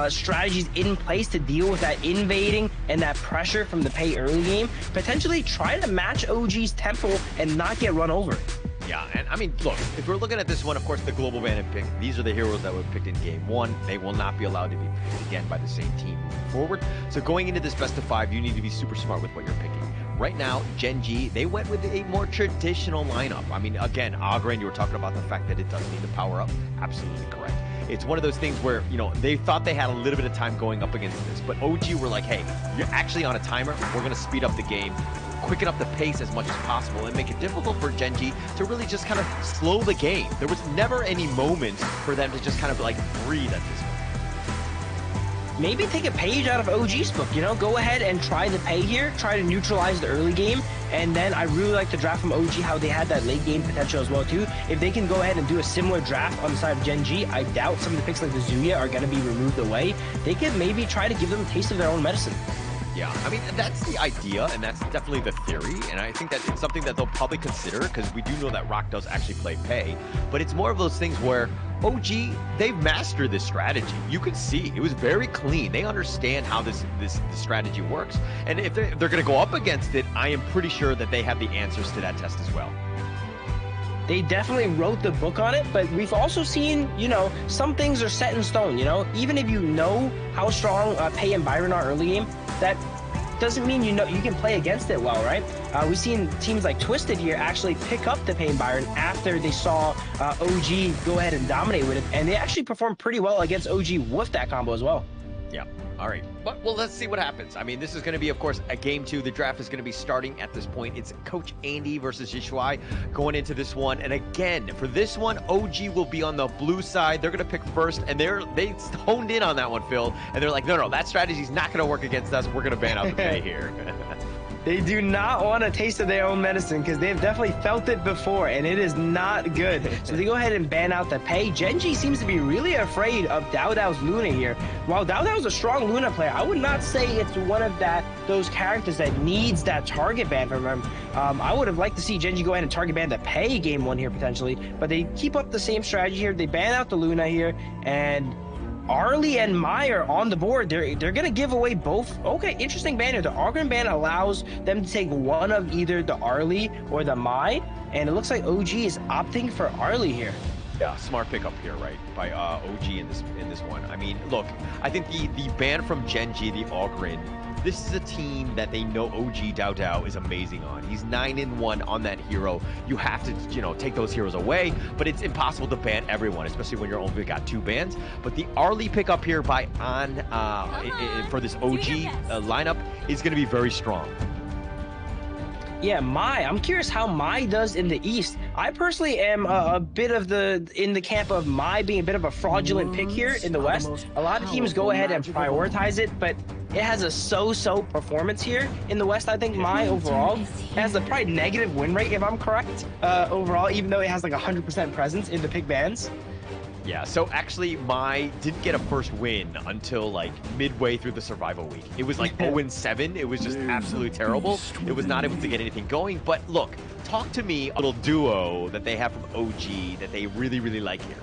strategies in place to deal with that invading and that pressure from the pay early game. Potentially try to match OG's tempo and not get run over. Yeah, and I mean, look, if we're looking at this one, of course, the global ban and pick, these are the heroes that were picked in game 1. They will not be allowed to be picked again by the same team moving forward. So going into this best of 5, you need to be super smart with what you're picking. Right now, Gen.G, they went with a more traditional lineup. I mean, again, Ogren, you were talking about the fact that it does need to power up. Absolutely correct. It's one of those things where, you know, they thought they had a little bit of time going up against this, but OG were like, hey, you're actually on a timer. We're going to speed up the game, quicken up the pace as much as possible, and make it difficult for Gen.G to really just kind of slow the game. There was never any moment for them to just kind of like breathe at this point. Maybe take a page out of OG's book, you know, go ahead and try the pay here, try to neutralize the early game, and then I really like the draft from OG, how they had that late game potential as well too. If they can go ahead and do a similar draft on the side of Gen.G, I doubt some of the picks like the Zuya are going to be removed away. They could maybe try to give them a taste of their own medicine. Yeah, I mean, that's the idea, and that's definitely the theory, and I think that it's something that they'll probably consider, because we do know that Rock does actually play pay, but it's more of those things where OG, they've mastered this strategy. You can see, it was very clean. They understand how this strategy works, and if they're going to go up against it, I am pretty sure that they have the answers to that test as well. They definitely wrote the book on it, but we've also seen, you know, some things are set in stone, you know? Even if you know how strong Pei and Byron are early game, that doesn't mean you can play against it well, right? We've seen teams like Twisted here actually pick up the Pei and Byron after they saw OG go ahead and dominate with it, and they actually performed pretty well against OG with that combo as well. Yeah. All right. But, well, let's see what happens. I mean, this is going to be, of course, a game 2. The draft is going to be starting at this point. It's Coach Andy versus Yishuai going into this one. And again, for this one, OG will be on the blue side. They're going to pick first, and they honed in on that one, Phil. And they're like, no, that strategy's not going to work against us. We're going to ban out the Pei here. They do not want a taste of their own medicine because they've definitely felt it before, and it is not good. So they go ahead and ban out the Pei. Gen.G seems to be really afraid of Dao Dao's Luna here. While Dao Dao's a strong Luna player, I would not say it's one of those characters that needs that target ban from him. I would have liked to see Gen.G go ahead and target ban the Pei game 1 here potentially, but they keep up the same strategy here. They ban out the Luna here, and Arlie and Meyer on the board. They're gonna give away both. Okay, interesting ban here. The Argon ban allows them to take one of either the Arlie or the Mai, and it looks like OG is opting for Arlie here. Yeah, smart pickup here, right, by OG in this one. I mean, look, I think the ban from Gen.G, the Ogren, this is a team that they know OG Dao Dao is amazing on. He's 9-1 on that hero. You have to, you know, take those heroes away, but it's impossible to ban everyone, especially when you're only got 2 bans. But the Arlie pickup here by for this OG lineup is going to be very strong. Yeah, Mai. I'm curious how Mai does in the East. I personally am a bit of in the camp of Mai being a bit of a fraudulent pick here in the West. A lot of teams go ahead and prioritize it, but it has a so-so performance here in the West. I think Mai overall has a probably negative win rate, if I'm correct, overall, even though it has like 100% presence in the pick bans. Yeah, so actually, Mai didn't get a first win until like midway through the survival week. It was like 0-7. It was just absolutely terrible. It was not able to get anything going. But look, talk to me a little duo that they have from OG that they really, really like here.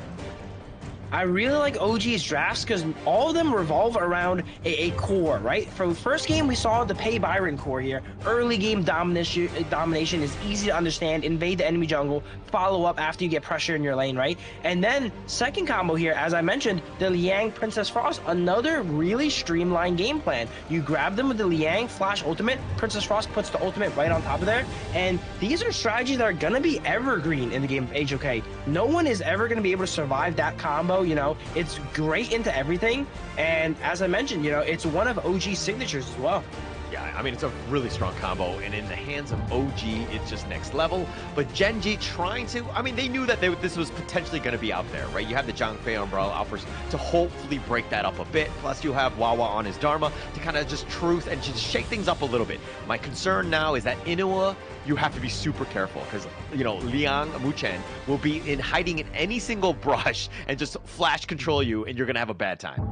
I really like OG's drafts because all of them revolve around a core, right? From first game, we saw the Pei Byron core here. Early game domination is easy to understand. Invade the enemy jungle, follow up after you get pressure in your lane, right? And then second combo here, as I mentioned, the Liang Princess Frost, another really streamlined game plan. You grab them with the Liang flash ultimate, Princess Frost puts the ultimate right on top of there, and these are strategies that are going to be evergreen in the game of HOK. No one is ever going to be able to survive that combo. You know, it's great into everything, and as I mentioned, you know, it's one of OG's signatures as well. Yeah, I mean, it's a really strong combo, and in the hands of OG, it's just next level. But Gen.G trying to, I mean, they knew that this was potentially going to be out there, right? You have the Zhangfei Umbrella offers to hopefully break that up a bit. Plus, you have Wawa on his Dharma to kind of just truth and just shake things up a little bit. My concern now is that Inuwa, you have to be super careful because, you know, Liang Muchen will be in hiding in any single brush and just flash control you, and you're going to have a bad time.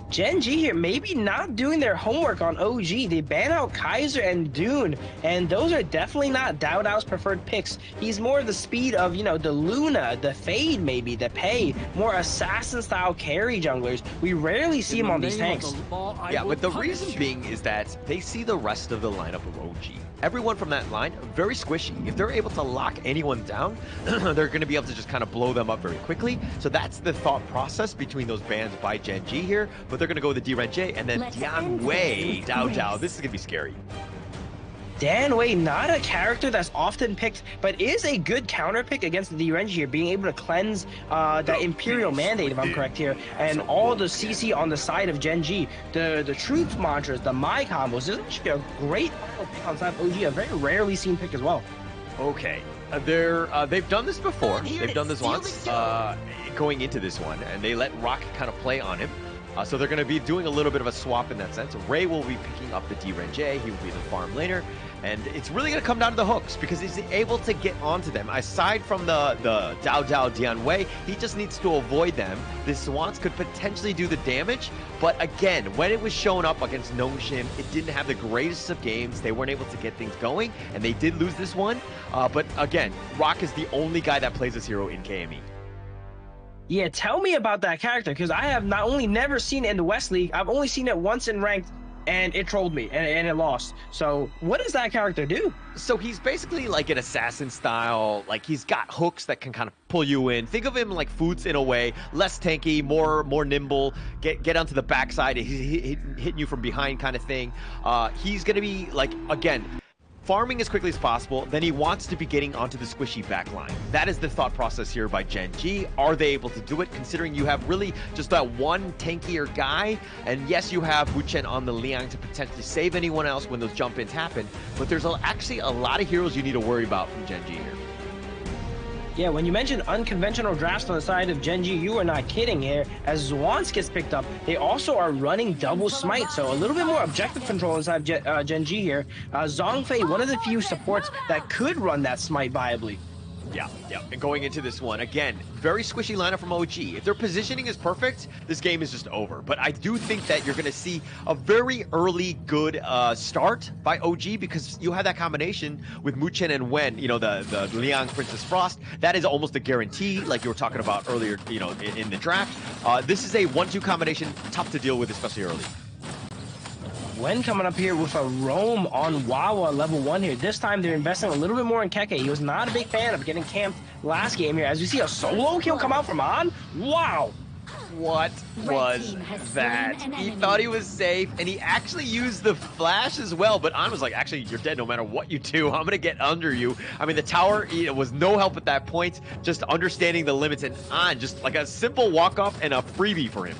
Gen.G here maybe not doing their homework on OG. They ban out Kaiser and Dune, and those are definitely not Dao Dao's preferred picks. He's more the speed of, you know, the Luna, the Fade maybe, the Pei, more assassin-style carry junglers. We rarely see him on these tanks. Yeah, but the reason being is that they see the rest of the lineup of OG. Everyone from that line, very squishy. If they're able to lock anyone down, they're going to be able to just kind of blow them up very quickly. So that's the thought process between those bans by Gen.G here. But they're going to go with the Gen.J and then Dian Wei, Dao Dao. This is going to be scary. Dan Wei, not a character that's often picked, but is a good counter pick against the Gen.G here, being able to cleanse that Imperial Mandate, if I'm correct here, and all the CC on the side of Gen.G. The Truth Mantras, the Mai combos, this is actually a great pick on side of OG, a very rarely seen pick as well. Okay, they've done this before. They've done this once, going into this one, and they let Rock kind of play on him. So they're going to be doing a little bit of a swap in that sense. Ray will be picking up the Gen.J. He will be the farm laner. And it's really going to come down to the hooks because he's able to get onto them. Aside from the Dao Dao Dian Wei, he just needs to avoid them. The Swans could potentially do the damage. But again, when it was shown up against Nongshim, it didn't have the greatest of games. They weren't able to get things going. And they did lose this one. But again, Rock is the only guy that plays this hero in KME. Yeah, tell me about that character, because I have not only never seen it in the West League, I've only seen it once in ranked. and it trolled me, and it lost. So what does that character do? So he's basically like an assassin style, like he's got hooks that can kind of pull you in. Think of him like Foods in a way, less tanky, more nimble, get onto the backside, hitting you from behind kind of thing. He's gonna be like, again, farming as quickly as possible, then he wants to be getting onto the squishy backline. That is the thought process here by Gen.G. Are they able to do it, considering you have really just that one tankier guy? And yes, you have Muchen on the Liang to potentially save anyone else when those jump-ins happen, but there's actually a lot of heroes you need to worry about from Gen.G here. Yeah, when you mentioned unconventional drafts on the side of Gen.G, you are not kidding here. As Zwans gets picked up, they also are running double smite, so a little bit more objective control inside Gen.G here. Zhongfei, one of the few supports that could run that smite viably. Yeah. And going into this one, again, very squishy lineup from OG. If their positioning is perfect, this game is just over. But I do think that you're going to see a very early good start by OG, because you have that combination with Muchen and Wen, you know, the Liang Princess Frost. That is almost a guarantee, like you were talking about earlier, you know, in the draft. This is a 1-2 combination, tough to deal with, especially early. Wen coming up here with a roam on Wawa level 1 here. This time they're investing a little bit more in Keke. He was not a big fan of getting camped last game here. As we see a solo kill come out from An. Wow. What was that? He thought he was safe, and he actually used the flash as well, but An was like, actually, you're dead no matter what you do. I'm going to get under you. I mean, the tower was no help at that point, just understanding the limits, and An, just like a simple walk-off and a freebie for him.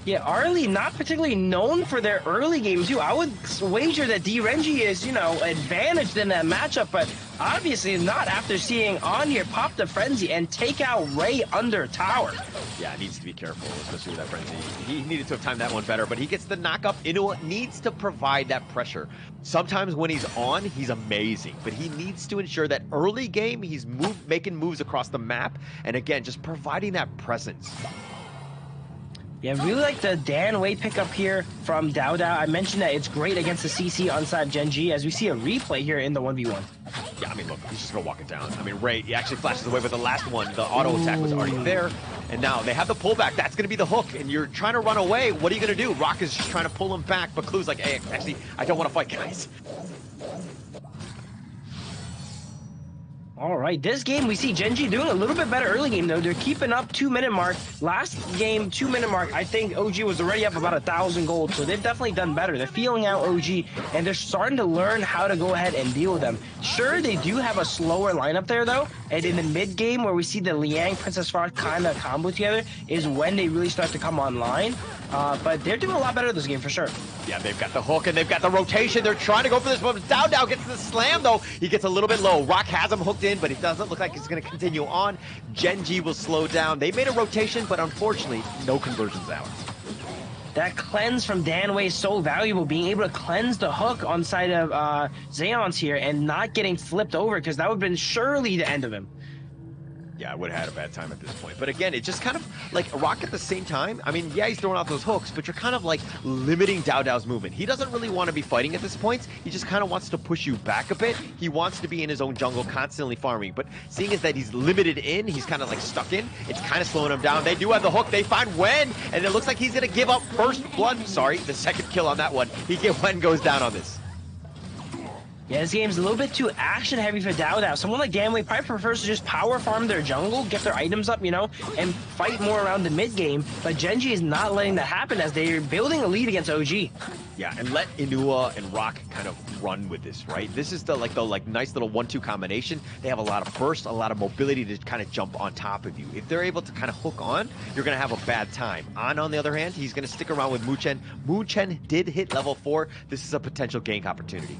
Yeah, Arlie not particularly known for their early games too. I would wager that Gen.G is, you know, advantaged in that matchup, but obviously not after seeing On here pop the frenzy and take out Ray under tower. Yeah, needs to be careful, especially with that frenzy. He needed to have timed that one better, but he gets the knock up. Inuo needs to provide that pressure. Sometimes when he's on, he's amazing, but he needs to ensure that early game he's making moves across the map, and again, just providing that presence. Yeah, really like the Dan Wei pickup here from Dao Dao. I mentioned that it's great against the CC on side Gen.G, as we see a replay here in the 1v1. Yeah, I mean, look, he's just gonna walk it down. I mean, Ray, he actually flashes away with the last one. The auto attack was already there, and now they have the pullback. That's gonna be the hook, and you're trying to run away. What are you gonna do? Rock is just trying to pull him back, but Clue's like, hey, actually, I don't want to fight, guys. All right, this game we see Gen.G doing a little bit better early game though. They're keeping up 2-minute mark. Last game, 2-minute mark, I think OG was already up about 1,000 gold, so they've definitely done better. They're feeling out OG, and they're starting to learn how to go ahead and deal with them. Sure, they do have a slower lineup there though, and in the mid game where we see the Liang Princess Frost kind of combo together is when they really start to come online. But they're doing a lot better this game for sure. Yeah, they've got the hook and they've got the rotation. They're trying to go for this one. Dao Dao gets the slam though. He gets a little bit low. Rock has him hooked in, but it doesn't look like it's going to continue on. Gen.G will slow down. They made a rotation, but unfortunately, no conversions out. That cleanse from Dan Wei is so valuable, being able to cleanse the hook on side of Zeon's here and not getting flipped over, because that would have been surely the end of him. Yeah, I would have had a bad time at this point. But again, it's just kind of like Rock at the same time. I mean, yeah, he's throwing out those hooks, but you're kind of like limiting Dao Dao's movement. He doesn't really want to be fighting at this point. He just kind of wants to push you back a bit. He wants to be in his own jungle, constantly farming. But seeing as that he's limited in, he's kind of like stuck in, it's kind of slowing him down. They do have the hook. They find Wen, and it looks like he's going to give up first blood. Sorry, the second kill on that one. Wen goes down on this. Yeah, this game's a little bit too action-heavy for Dao Dao. Someone like Dan Wei probably prefers to just power farm their jungle, get their items up, you know, and fight more around the mid-game. But Gen.G is not letting that happen as they're building a lead against OG. Yeah, and let Inua and Rock kind of run with this, right? This is the nice little 1-2 combination. They have a lot of burst, a lot of mobility to kind of jump on top of you. If they're able to kind of hook on, you're going to have a bad time. On the other hand, he's going to stick around with Muchen. Muchen did hit level 4. This is a potential gank opportunity.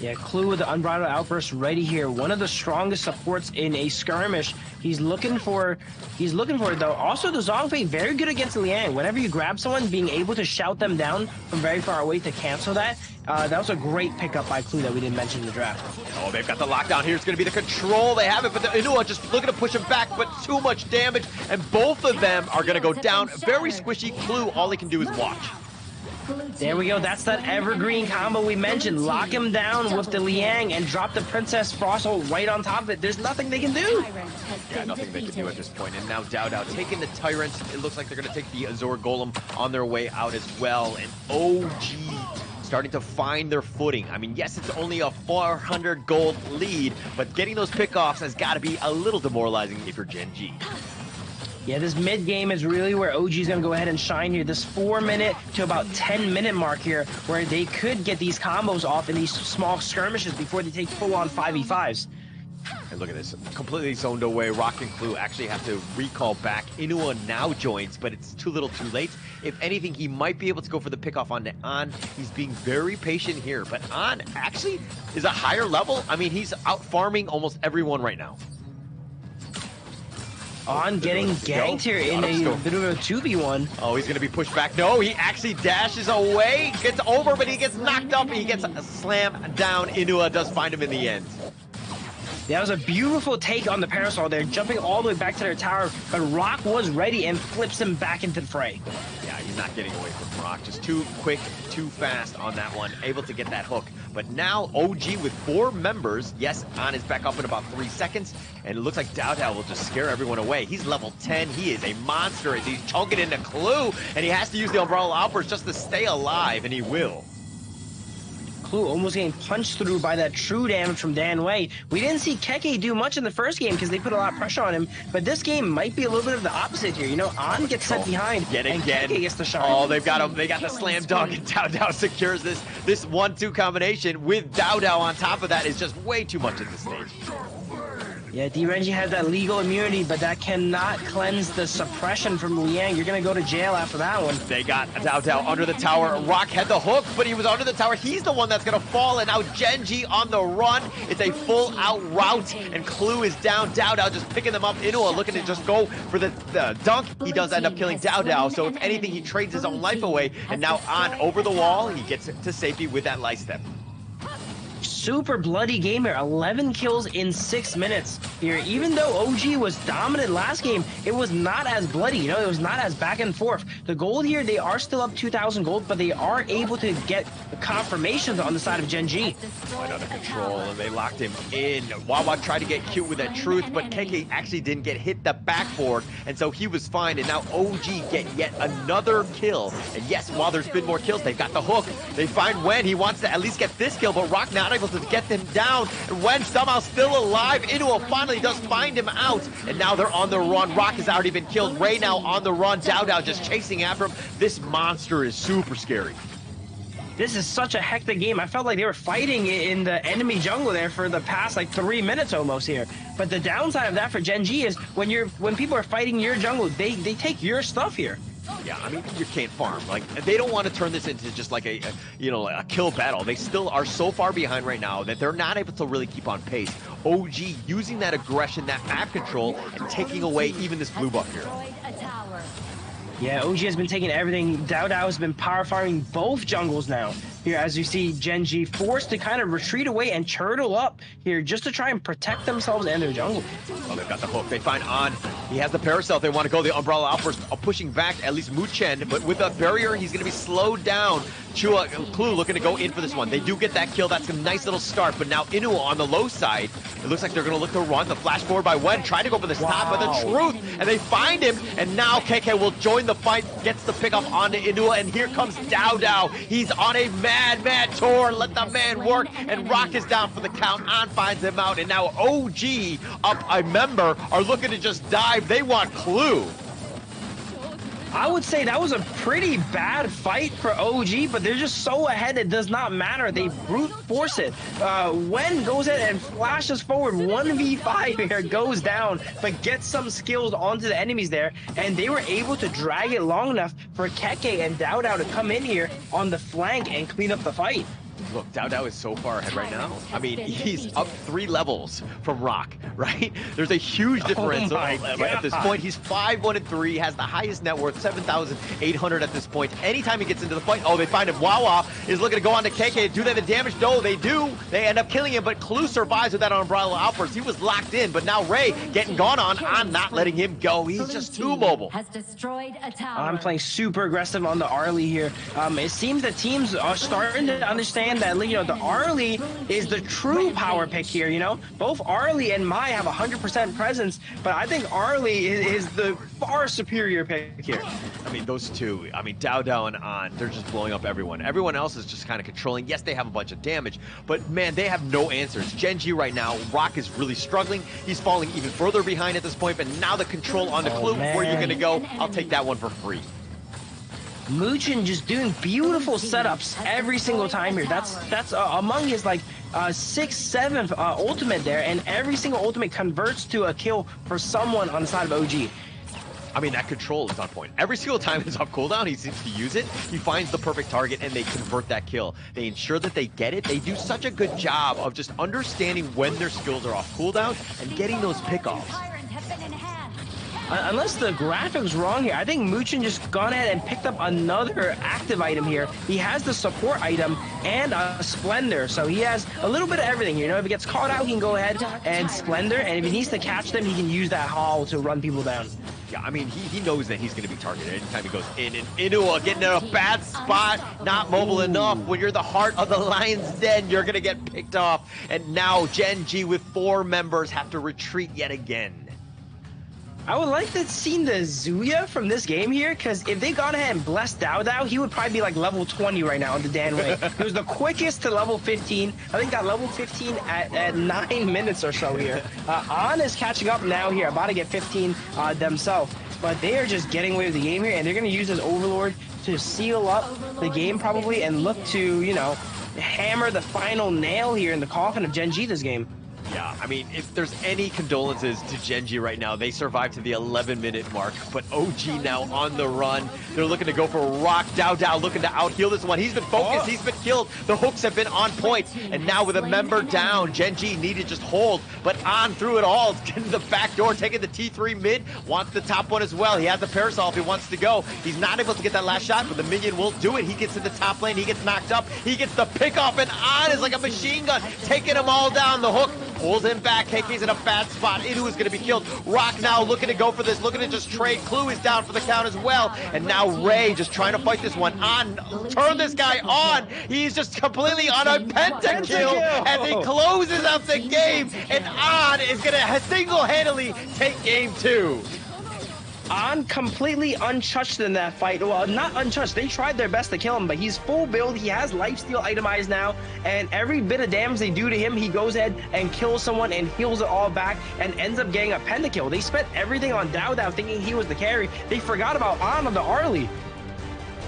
Yeah, Clue with the Unbridled Outburst ready here. One of the strongest supports in a skirmish. He's looking for it though. Also, the Zhongfei very good against Liang. Whenever you grab someone, being able to shout them down from very far away to cancel that. That was a great pickup by Clue that we didn't mention in the draft. Oh, they've got the lockdown here. It's going to be the control. They have it, but the Inua just looking to push him back, but too much damage, and both of them are going to go down. Very squishy. Clue, all he can do is watch. There we go. That's that evergreen combo we mentioned. Lock him down with the Liang and drop the Princess Frostle right on top of it. There's nothing they can do. Yeah, nothing they can do at this point. And now Dowdow taking the Tyrant. It looks like they're going to take the Azor Golem on their way out as well. And OG starting to find their footing. I mean, yes, it's only a 400 gold lead, but getting those pickoffs has got to be a little demoralizing if you're Gen.G. Yeah, this mid game is really where OG is going to go ahead and shine here. This 4-minute to about 10-minute mark here, where they could get these combos off in these small skirmishes before they take full-on 5v5s. And look at this, completely zoned away. Rock and Clue actually have to recall back. Inua now joins, but it's too little too late. If anything, he might be able to go for the pickoff on An. He's being very patient here, but An actually is a higher level. I mean, he's out farming almost everyone right now. On getting ganked here in a bit of a 2v1. Oh, he's going to be pushed back. No, he actually dashes away, gets over, but he gets knocked up. He gets a slam down. Inua does find him in the end. That was a beautiful take on the Parasol there, jumping all the way back to their tower, but Rock was ready and flips him back into the fray. Yeah, he's not getting away from Rock. Just too quick, too fast on that one, able to get that hook. But now OG with 4 members, yes, An is back up in about 3 seconds, and it looks like Dowdow will just scare everyone away. He's level 10, he is a monster as he's chunking into Clue, and he has to use the Umbrella Outburst just to stay alive, and he will. Clue almost getting punched through by that true damage from Dan Wei. We didn't see Keke do much in the first game because they put a lot of pressure on him, but this game might be a little bit of the opposite here. You know, An gets set behind, Yet and again. Keke gets the shot. Oh, they've got him. They got the slam dunk, and Dowdow secures this 1-2 combination with Dowdow on top of that is just way too much at this stage. Yeah, Gen.G has that legal immunity, but that cannot cleanse the suppression from Liang. You're going to go to jail after that one. They got Dowdow under the tower. Rock had the hook, but he was under the tower. He's the one that's going to fall, and now Gen.G on the run. It's a full-out rout, and Clue is down. Dowdow just picking them up. Inua looking to just go for the dunk. He does end up killing Dowdow, so if anything, he trades his own life away, and now on over the wall, he gets to safety with that light step. Super bloody game here. 11 kills in 6 minutes here. Even though OG was dominant last game, it was not as bloody. You know, it was not as back and forth. The gold here, they are still up 2,000 gold, but they are able to get confirmations on the side of Gen.G. Right under control, and they locked him in. Wawa tried to get cute with that truth, but KK actually didn't get hit the backboard, and so he was fine. And now OG get yet another kill. And yes, while there's been more kills, they've got the hook. They find Wen. He wants to at least get this kill, but Rock not able to get them down. And Wen somehow still alive. Inua finally does find him out, and now they're on the run. Rock has already been killed. Ray now on the run. Dowdow just chasing after him. This monster is super scary. This is such a hectic game. I felt like they were fighting in the enemy jungle there for the past like 3 minutes almost here. But the downside of that for Gen.G is when people are fighting your jungle, they take your stuff here. Yeah, I mean, you can't farm. Like, they don't want to turn this into just like a kill battle. They still are so far behind right now that they're not able to really keep on pace. OG using that aggression, that map control, and taking away even this blue buff here. Yeah, OG has been taking everything. Dowdow has been power farming both jungles now. Here, as you see, Gen.G forced to kind of retreat away and turtle up here just to try and protect themselves and their jungle. Oh, they've got the hook. They find On. He has the Paracel. They want to go the Umbrella Outburst, pushing back at least Muchen, but with a barrier, he's going to be slowed down. Chua Clue looking to go in for this one. They do get that kill. That's a nice little start, but now Inua on the low side. It looks like they're going to look to run. The flash forward by Wen, trying to go for the stop, but the truth, and they find him, and now KK will join the fight, gets the pickup onto Inua, and here comes Dowdow. He's on a mad tour. Let the man work, and Rock is down for the count. On finds him out, and now OG up a member are looking to just dive. They want Clue. I would say that was a pretty bad fight for OG, but they're just so ahead it does not matter. They brute force it. Wen goes in and flashes forward. 1v5 here, goes down, but gets some skills onto the enemies there, and they were able to drag it long enough for Keke and Dowdow to come in here on the flank and clean up the fight. look, Dao is so far ahead right now. I mean, he's up 3 levels from Rock, right? There's a huge difference right at this point. He's 5-1-3, has the highest net worth, 7,800 at this point. Anytime he gets into the fight, oh, they find him. Wawa is looking to go on to KK. Do they have the damage? No, they do. They end up killing him, but Clue survives with that Umbrella outburst. He was locked in, but now Ray getting gone on. I'm not letting him go. He's just too mobile. Has destroyed a tower. I'm playing super aggressive on the Arlie here. It seems that teams are starting to understand that, you know, the Arlie is the true power pick here, you know? Both Arlie and Mai have 100% presence, but I think Arlie is the far superior pick here. I mean, those two, I mean, Dao and An, they're just blowing up everyone. Everyone else is just kind of controlling. Yes, they have a bunch of damage, but man, they have no answers. Gen.G right now, Rock is really struggling. He's falling even further behind at this point, but now the control on the Clue. Where you're going to go, I'll take that one for free. Muchin just doing beautiful setups every single time here. That's among his like 6-7 ultimate there, and every single ultimate converts to a kill for someone on the side of OG. I mean, that control is on point. Every single time it's off cooldown, he seems to use it. He finds the perfect target, and they convert that kill. They ensure that they get it. They do such a good job of just understanding when their skills are off cooldown and getting those pickoffs. Unless the graphics wrong here, I think Muchin just gone ahead and picked up another active item here. He has the support item and a Splendor, so he has a little bit of everything here. You know, if he gets caught out, he can go ahead and Splendor, and if he needs to catch them, he can use that haul to run people down. Yeah, I mean, he knows that he's going to be targeted anytime he goes in and into getting in a bad spot, not mobile enough. When you're the heart of the Lion's Den, you're going to get picked off. And now Gen.G with 4 members have to retreat yet again. I would like to see the Zuya from this game here, because if they got ahead and blessed Dao, he would probably be like level 20 right now on the Dan way. He was the quickest to level 15. I think got level 15 at 9 minutes or so here. An is catching up now here, about to get 15 themselves. But they are just getting away with the game here, and they're going to use this Overlord to seal up the game probably and look to, you know, hammer the final nail here in the coffin of Gen.G this game. Yeah, I mean, if there's any condolences to Gen.G right now, they survived to the 11-minute mark, but OG now on the run. They're looking to go for Rock. Dao looking to out-heal this one. He's been focused. He's been killed. The hooks have been on point, and now with a member down, Gen.G needed just hold, but on through it all. It's getting the back door, taking the T3 mid, wants the top one as well. He has the parasol if he wants to go. He's not able to get that last shot, but the minion will do it. He gets in the top lane. He gets knocked up. He gets the pick off, and On is like a machine gun, taking them all down. The hook pulls him back. KK's in a bad spot. Idu is going to be killed. Rock now looking to go for this, looking to just trade. Clue is down for the count as well. And now Ray just trying to fight this one. Turn this guy on. He's just completely on a pentakill as he closes out the game. And On is going to single-handedly take game 2. On completely untouched in that fight. Well, not untouched. They tried their best to kill him, but he's full build. He has lifesteal itemized now, and every bit of damage they do to him, he goes ahead and kills someone and heals it all back and ends up getting a pentakill. They spent everything on Dao thinking he was the carry. They forgot about On the Arlie.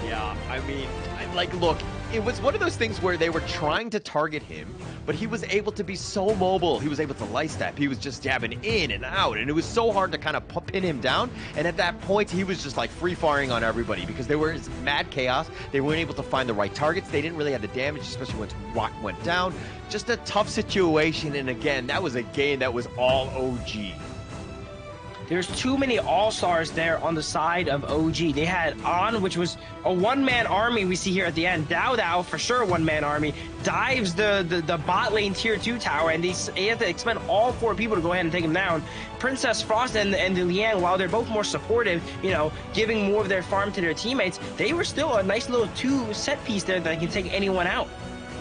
Yeah, I mean, like, look, it was one of those things where they were trying to target him, but he was able to be so mobile. He was able to light step. He was just dabbing in and out, and it was so hard to kind of pin him down. And at that point, he was just like free-firing on everybody because they were in mad chaos. They weren't able to find the right targets. They didn't really have the damage, especially once Rock went down. Just a tough situation, and again, that was a game that was all OG. There's too many all-stars there on the side of OG. They had On, which was a one-man army we see here at the end. Dao, for sure, one-man army, dives the bot lane tier 2 tower, and they have to expend all 4 people to go ahead and take him down. Princess Frost and the Liang, while they're both more supportive, you know, giving more of their farm to their teammates, they were still a nice little 2 set piece there that can take anyone out.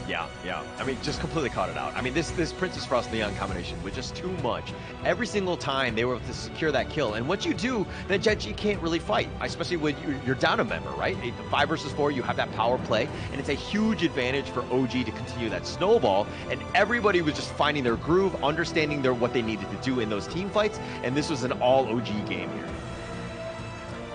Yeah. I mean, just completely caught it out. I mean, this Princess Frost Leon combination was just too much. Every single time they were able to secure that kill. And once you do, then Gen.G can't really fight, especially when you're down a member, right? 5 versus 4, you have that power play, and it's a huge advantage for OG to continue that snowball. And everybody was just finding their groove, understanding what they needed to do in those team fights. And this was an all OG game here.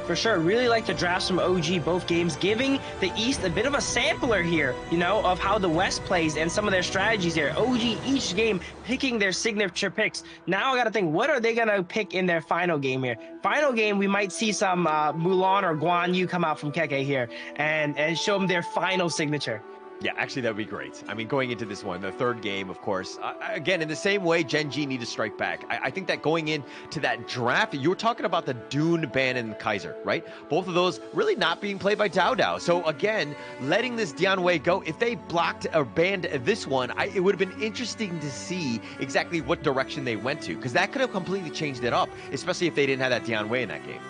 For sure, really like the drafts from OG both games, giving the East a bit of a sampler here, you know, of how the West plays and some of their strategies here. OG each game picking their signature picks. Now I gotta think, what are they gonna pick in their final game here? Final game, we might see some Mulan or Guan Yu come out from Keke here and show them their final signature. Yeah, actually, that would be great. I mean, going into this one, the third game, of course. Again, in the same way, Gen.G need to strike back. I think that going into that draft, you were talking about the Dune, Ban, and Kaiser, right? Both of those really not being played by Dao. So again, letting this Dian Wei go, if they blocked or banned this one, it would have been interesting to see exactly what direction they went to, because that could have completely changed it up, especially if they didn't have that Dian Wei in that game.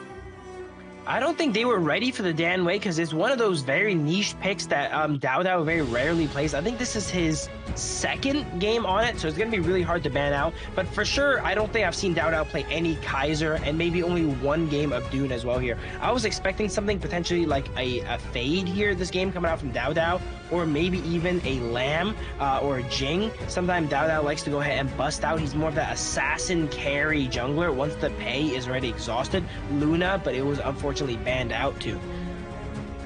I don't think they were ready for the Dan Wei because it's one of those very niche picks that Dao very rarely plays. I think this is his second game on it, so it's going to be really hard to ban out. But for sure, I don't think I've seen Dao play any Kaiser and maybe only one game of Dune as well here. I was expecting something potentially like a Fade here this game coming out from Dao, or maybe even a Lamb or a Jing. Sometimes Dao likes to go ahead and bust out. He's more of that assassin carry jungler once the pay is already exhausted. Luna, but it was unfortunately banned out too.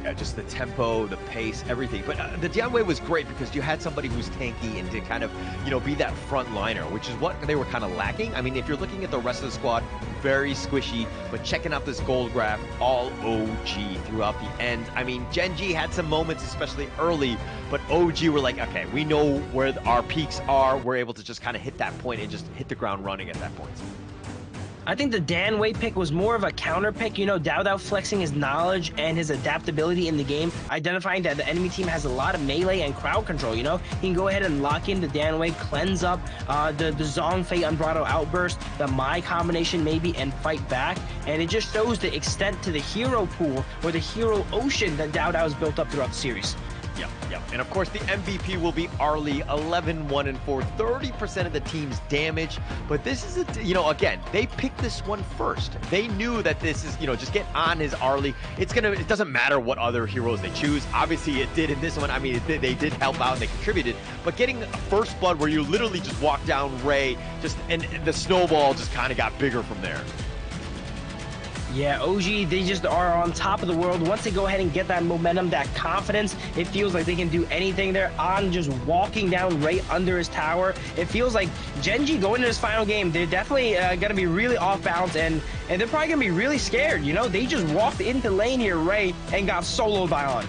Yeah, just the tempo, the pace, everything. But the Dian Wei was great because you had somebody who's tanky and to kind of, be that front liner, which is what they were kind of lacking. I mean, if you're looking at the rest of the squad, very squishy, but checking out this gold graph, all OG throughout the end. I mean, Gen.G had some moments, especially early, but OG were like, okay, we know where our peaks are. We're able to just kind of hit that point and just hit the ground running at that point. I think the Dan Wei pick was more of a counter pick. Dao flexing his knowledge and his adaptability in the game, identifying that the enemy team has a lot of melee and crowd control. He can go ahead and lock in the Dan Wei, cleanse up the Zong Fei Unbridled Outburst, the Mai combination maybe, and fight back. And it just shows the extent to the hero pool or the hero ocean that Dao has built up throughout the series. Yep. And of course, the MVP will be Arlie, 11-1-4, 30% of the team's damage. But this is again, they picked this one first. They knew that this is, just get on his Arlie. It doesn't matter what other heroes they choose. Obviously, it did in this one. I mean, they did help out and they contributed. But getting first blood where you literally just walk down Ray, and the snowball just kind of got bigger from there. Yeah, OG, they just are on top of the world. Once they go ahead and get that momentum, that confidence, it feels like they can do anything. They're on just walking down right under his tower. It feels like Gen.G going into this final game, they're definitely going to be really off balance, and they're probably going to be really scared. They just walked into lane here, Ray, and got soloed by On.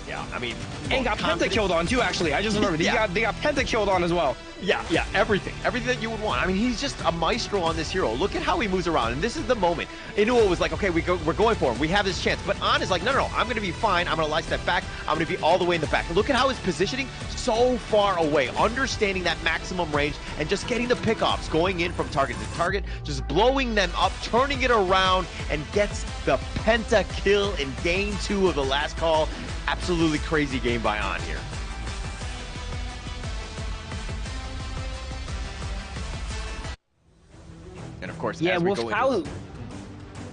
Yeah, I mean... And got Penta killed on, too, actually. I just remembered. They got Penta killed on as well. Yeah, everything that you would want. I mean, he's just a maestro on this hero. Look at how he moves around, and this is the moment. Inuo was like, okay, we're going for him. We have this chance. But On is like, no, I'm going to be fine. I'm going to lie step back. I'm going to be all the way in the back. Look at how his positioning so far away, understanding that maximum range, and just getting the pickoffs, going in from target to target, just blowing them up, turning it around, and gets the Penta kill in game 2 of the last call. Absolutely crazy game by On here. And of course,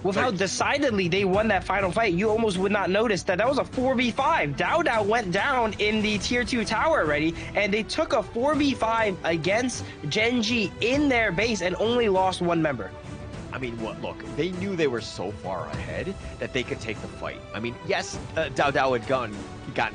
with how decidedly they won that final fight, you almost would not notice that was a 4v5. Dao went down in the tier 2 tower already, and they took a 4v5 against Gen.G in their base and only lost one member. I mean, look, they knew they were so far ahead that they could take the fight. I mean, yes, Dao had gotten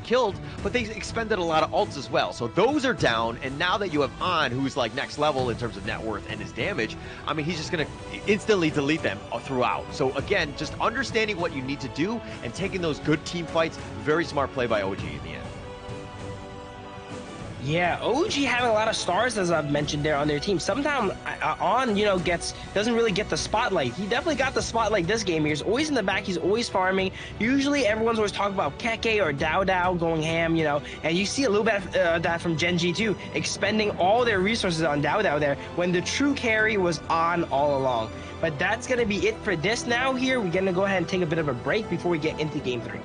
killed, but they expended a lot of ults as well. So those are down, and now that you have On, who's like next level in terms of net worth and his damage, I mean, he's just going to instantly delete them throughout. So again, just understanding what you need to do and taking those good team fights, very smart play by OG in the end. Yeah, OG having a lot of stars, as I've mentioned there, on their team. Sometimes On, doesn't really get the spotlight. He definitely got the spotlight this game. He's always in the back. He's always farming. Usually, everyone's always talking about Keke or Dao going ham, and you see a little bit of that from Gen.G too, expending all their resources on Dao there when the true carry was On all along. But that's going to be it for this now here. We're going to go ahead and take a bit of a break before we get into game 3.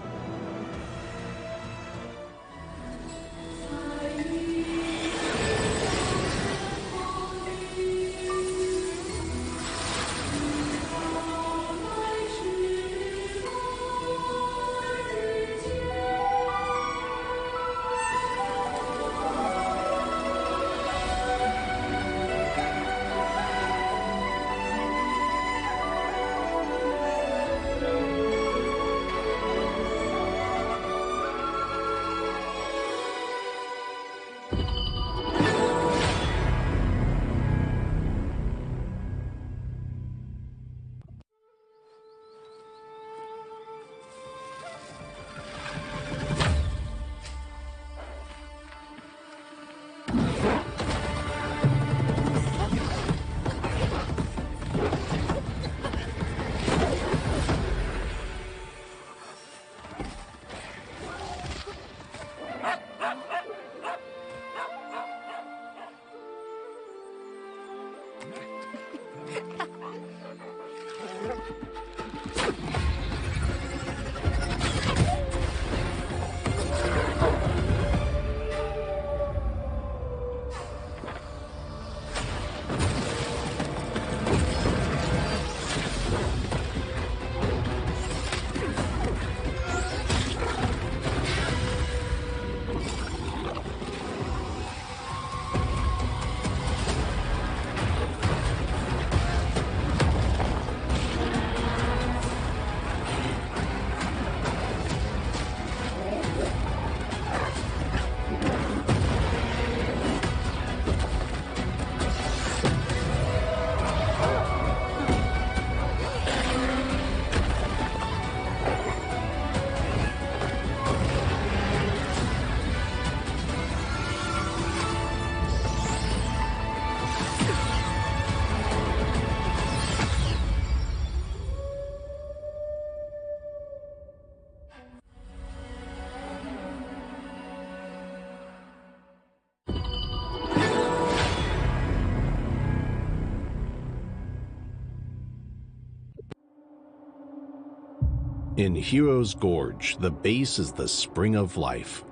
In Hero's Gorge, the base is the spring of life.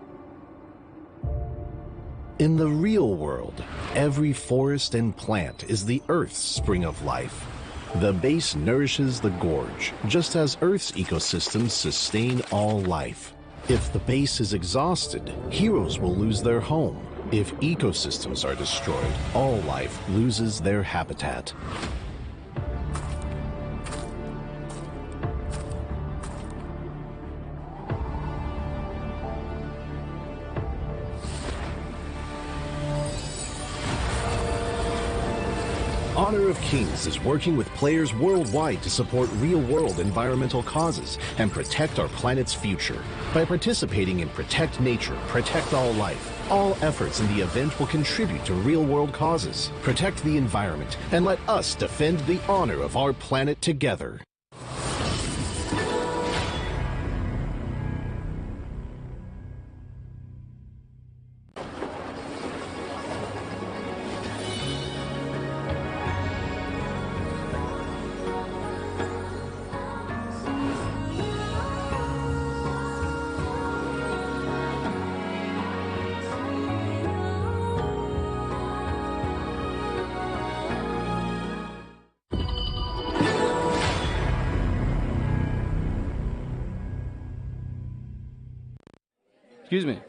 In the real world, every forest and plant is the Earth's spring of life. The base nourishes the gorge, just as Earth's ecosystems sustain all life. If the base is exhausted, heroes will lose their home. If ecosystems are destroyed, all life loses their habitat. Honor of Kings is working with players worldwide to support real-world environmental causes and protect our planet's future. By participating in Protect Nature, Protect All Life, all efforts in the event will contribute to real-world causes. Protect the environment and let us defend the honor of our planet together. Excuse me.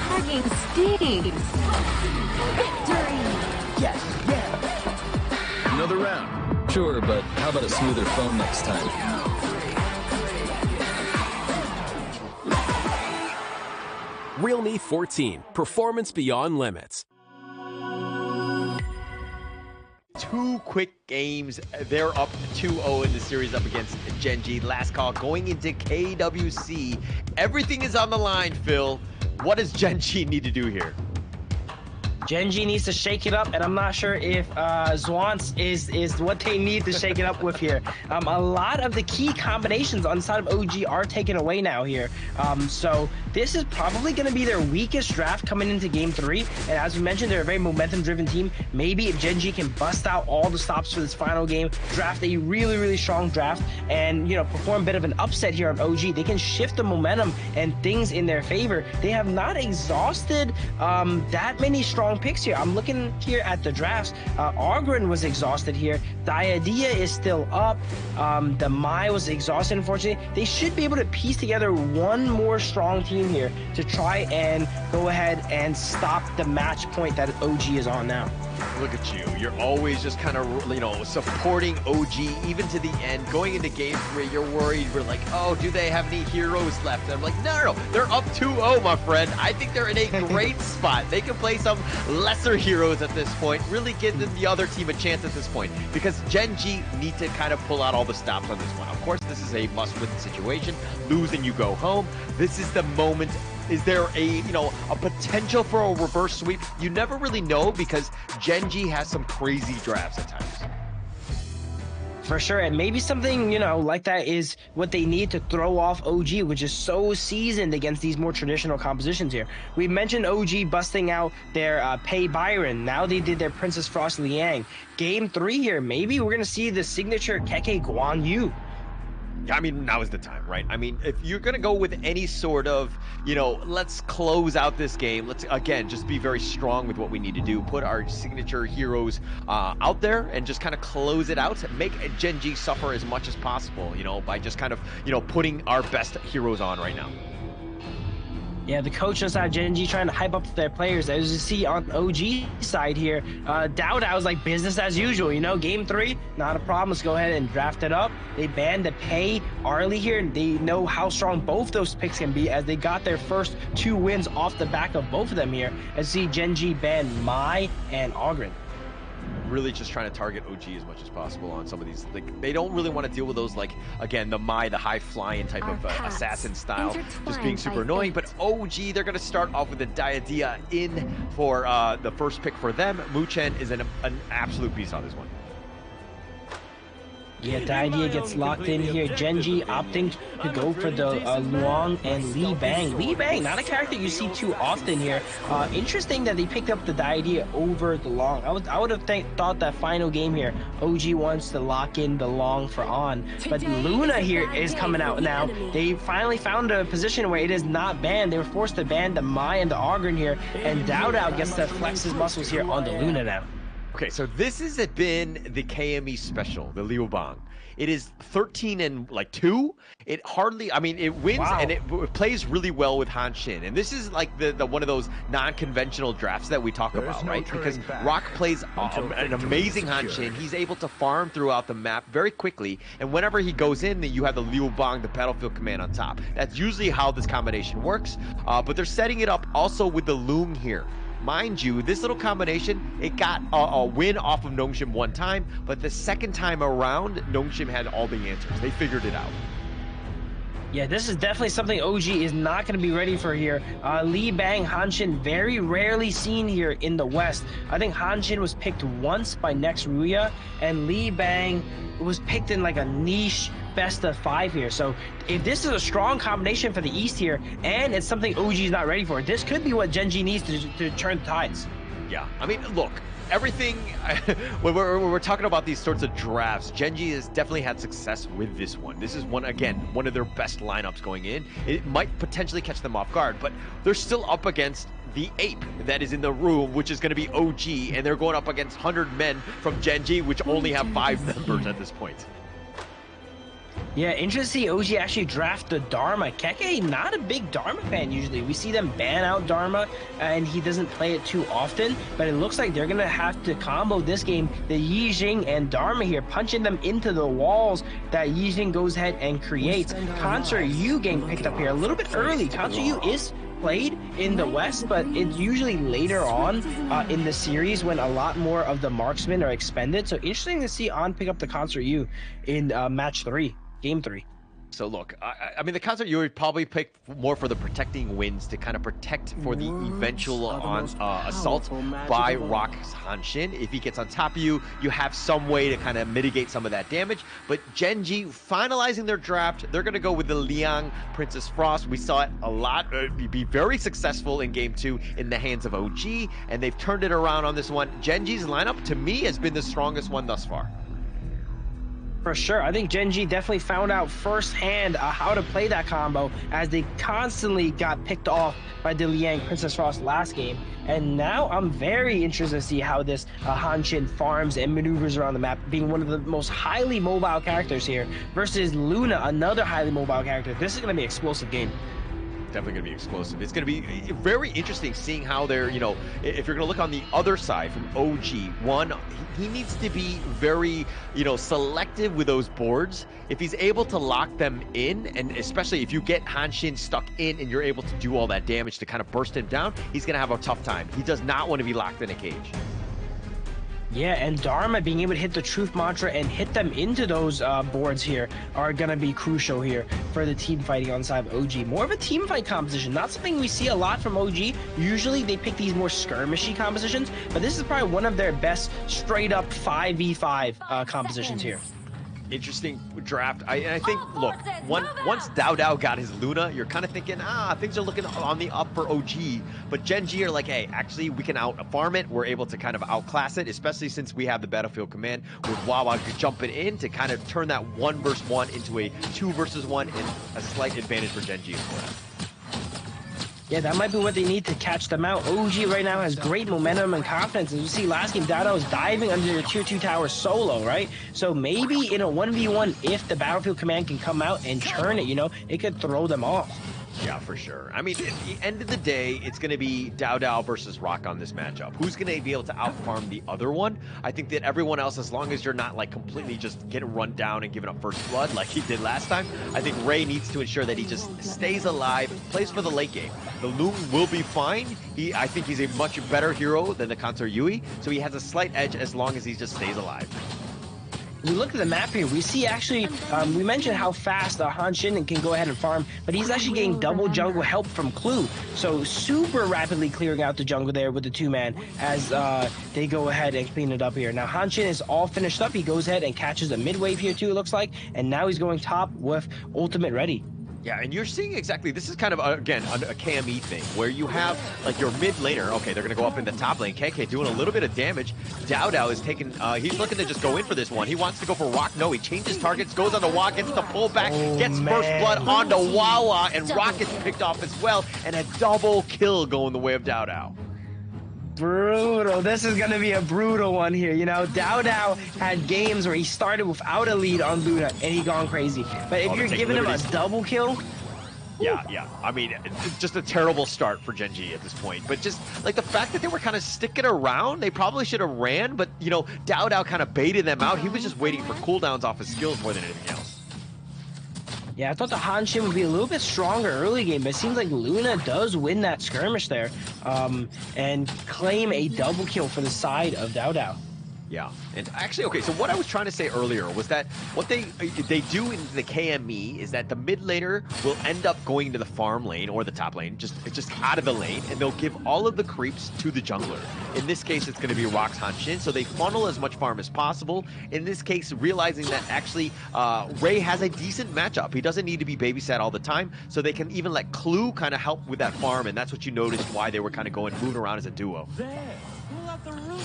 Hugging Steve. Victory. Yes, yeah. Another round. Sure, but how about a smoother phone next time? Realme 14. Performance beyond limits. Two quick games. They're up 2-0 in the series up against Gen.G. Last call going into KWC. Everything is on the line, Phil. What does Gen.G need to do here? Gen.G needs to shake it up, and I'm not sure if Zwans is what they need to shake it up with here. A lot of the key combinations on the side of OG are taken away now here. So this is probably going to be their weakest draft coming into Game 3. And as we mentioned, they're a very momentum-driven team. Maybe if Gen.G can bust out all the stops for this final game, draft a really, really strong draft, and perform a bit of an upset here on OG, they can shift the momentum and things in their favor. They have not exhausted that many strong picks here. I'm looking here at the drafts. Argren was exhausted here. Diadea is still up. The Mai was exhausted, unfortunately. They should be able to piece together one more strong team here to try and go ahead and stop the match point that OG is on now. Look at you. You're always just kind of, you know, supporting OG even to the end. Going into game 3, you're worried. We're like, oh, do they have any heroes left? And I'm like, no. They're up 2-0, my friend. I think they're in a great spot. They can play some lesser heroes at this point. Really give the other team a chance at this point. Because Gen.G need to kind of pull out all the stops on this one. Of course, this is a must-win situation. Lose and you go home. This is the moment. Is there a potential for a reverse sweep? You never really know because Gen.G has some crazy drafts at times. For sure, and maybe something, like that is what they need to throw off OG, which is so seasoned against these more traditional compositions here. We mentioned OG busting out their Pei Byron. Now they did their Princess Frost Liang. Game 3 here, maybe we're going to see the signature Keke Guan Yu. Yeah, I mean, now is the time, right? I mean, if you're going to go with any sort of, let's close out this game. Let's, again, just be very strong with what we need to do. Put our signature heroes out there and just kind of close it out. Make Gen.G suffer as much as possible, by just kind of, putting our best heroes on right now. Yeah, the coach knows how Gen.G trying to hype up their players. As you see on OG side here, Dowd was like business as usual. Game 3, not a problem. Let's go ahead and draft it up. They banned the Pei early here, and they know how strong both those picks can be as they got their first 2 wins off the back of both of them here. As you see Gen.G ban Mai and Ogren. Really just trying to target OG as much as possible on some of these. Like, they don't really want to deal with those, like, again, the Mai, the high flying type of assassin style, just being super annoying. But OG, they're going to start off with the Diadea in for the first pick for them. Mu Chen is an absolute beast on this one. Yeah, the idea gets locked in here. Gen.G opting to go for the Luong and Li Bang. Li Bang, not a character you see too often here. Interesting that they picked up the idea over the Long. I would have thought that final game here, OG wants to lock in the Long for On. But Luna here is coming out now. They finally found a position where it is not banned. They were forced to ban the Mai and the Ogren here. And Dowd gets to flex his muscles here on the Luna now. Okay, so this has been the KME special, the Liu Bang. It is 13-2. It hardly, it wins and it plays really well with Han Shin. And this is like the one of those non-conventional drafts that we talk about, right? Because Rock plays an amazing Han Shin. He's able to farm throughout the map very quickly. And whenever he goes in, you have the Liu Bang, the battlefield command on top. That's usually how this combination works. But they're setting it up also with the Loom here. Mind you, this little combination, it got a win off of Nongshim one time, but the second time around, Nongshim had all the answers. They figured it out. Yeah, this is definitely something OG is not going to be ready for here. Li Bang, Han Shin, very rarely seen here in the West. I think Han Shin was picked once by Next Ruya, and Li Bang was picked in like a niche best of 5 here. So if this is a strong combination for the East here, and it's something OG is not ready for, this could be what Gen.G needs to turn the tides. Yeah, look, everything, when we're talking about these sorts of drafts, Gen.G has definitely had success with this one. This is one of their best lineups going in. It might potentially catch them off guard, but they're still up against the ape that is in the room, which is going to be OG, and they're going up against 100 men from Gen.G, which only have 5 members at this point. Yeah, interesting to see OG actually draft the Dharma. Keke, not a big Dharma fan usually. We see them ban out Dharma, and he doesn't play it too often, but it looks like they're going to have to combo this game, the Yi Jing and Dharma here, punching them into the walls that Yi Jing goes ahead and creates. Concert Yu getting picked up here a little bit early. Concert Yu is played in the West, but it's usually later on in the series when a lot more of the marksmen are expended. So interesting to see On pick up the Concert Yu in match 3. Game 3. So look, I mean, the concept you would probably pick more for the protecting wins to kind of protect for the eventual assault by Rock's Han Shin. If he gets on top of you, you have some way to kind of mitigate some of that damage. But Gen.G finalizing their draft, they're going to go with the Liang Princess Frost. We saw it a lot be very successful in Game 2 in the hands of OG, and they've turned it around on this one. Gen.G's lineup, to me, has been the strongest one thus far. For sure. I think Gen.G definitely found out firsthand how to play that combo, as they constantly got picked off by the Liang Princess Frost last game. And now I'm very interested to see how this Han Shin farms and maneuvers around the map, being one of the most highly mobile characters here, versus Luna, another highly mobile character. This is going to be an explosive game. definitely going to be explosive. It's going to be very interesting seeing how they're, you know, if you're going to look on the other side from OG, one, he needs to be very, you know, selective with those boards. If he's able to lock them in, and especially if you get Hanshin stuck in and you're able to do all that damage to kind of burst him down, he's going to have a tough time. He does not want to be locked in a cage. Yeah, and Dharma being able to hit the Truth Mantra and hit them into those boards here are going to be crucial here for the team fighting on the side of OG. More of a team fight composition, not something we see a lot from OG. Usually they pick these more skirmishy compositions, but this is probably one of their best straight up 5v5 compositions here. Interesting draft. I think, look, once Dao got his Luna, you're kind of thinking, things are looking on the up for OG. But Gen.G are like, hey, actually, we can out-farm it. We're able to kind of outclass it, especially since we have the Battlefield Command with Wawa jumping in to kind of turn that 1 versus 1 into a 2 versus 1 and a slight advantage for Gen.G as well. Yeah, that might be what they need to catch them out. OG right now has great momentum and confidence. As you see, last game, Dao was diving under the tier 2 tower solo, right? So maybe in a 1v1, if the Battlefield Command can come out and turn it, you know, it could throw them off. Yeah, for sure. I mean, at the end of the day, it's going to be Dao versus Rock on this matchup. Who's going to be able to outfarm the other one? I think that everyone else, as long as you're not like completely just getting run down and giving up first blood like he did last time, I think Ray needs to ensure that he just stays alive, plays for the late game. The Loom will be fine. I think he's a much better hero than the Counter Yui, so he has a slight edge as long as he just stays alive. We look at the map here, we see actually, we mentioned how fast Hanshin can go ahead and farm, but he's actually getting double jungle help from Clue. So super rapidly clearing out the jungle there with the 2-man as they go ahead and clean it up here. Now Hanshin is all finished up. He goes ahead and catches a mid-wave here too, it looks like, and now he's going top with ultimate ready. Yeah, and you're seeing exactly, this is kind of, again, a KME thing, where you have, like, your mid laner, okay, they're going to go up in the top lane, KK doing a little bit of damage, Dao is taking, he's looking to just go in for this one, he wants to go for Rock, no, he changes targets, goes on the Wawa, gets the pullback, gets first blood onto Wawa, and Rock gets picked off as well, and a double kill going the way of Dao. Brutal. This is going to be a brutal one here. You know, Dao had games where he started without a lead on Luna and he gone crazy. But if you're giving him a double kill... Yeah. I mean, it's just a terrible start for Gen.G at this point. But just, like, the fact that they were kind of sticking around, they probably should have ran. But, you know, Dao kind of baited them out. He was just waiting for cooldowns off his skills more than anything else. Yeah, I thought the Hanshin would be a little bit stronger early game, but it seems like Luna does win that skirmish there and claim a double kill for the side of Dao. Yeah, and actually, okay, so what I was trying to say earlier was that what they do in the KME is that the mid laner will end up going to the farm lane or the top lane, just out of the lane, and they'll give all of the creeps to the jungler. In this case, it's going to be Rock's Hanshin, so they funnel as much farm as possible. In this case, realizing that actually Ray has a decent matchup. He doesn't need to be babysat all the time, so they can even let Clue kind of help with that farm, and that's what you noticed why they were kind of moving around as a duo.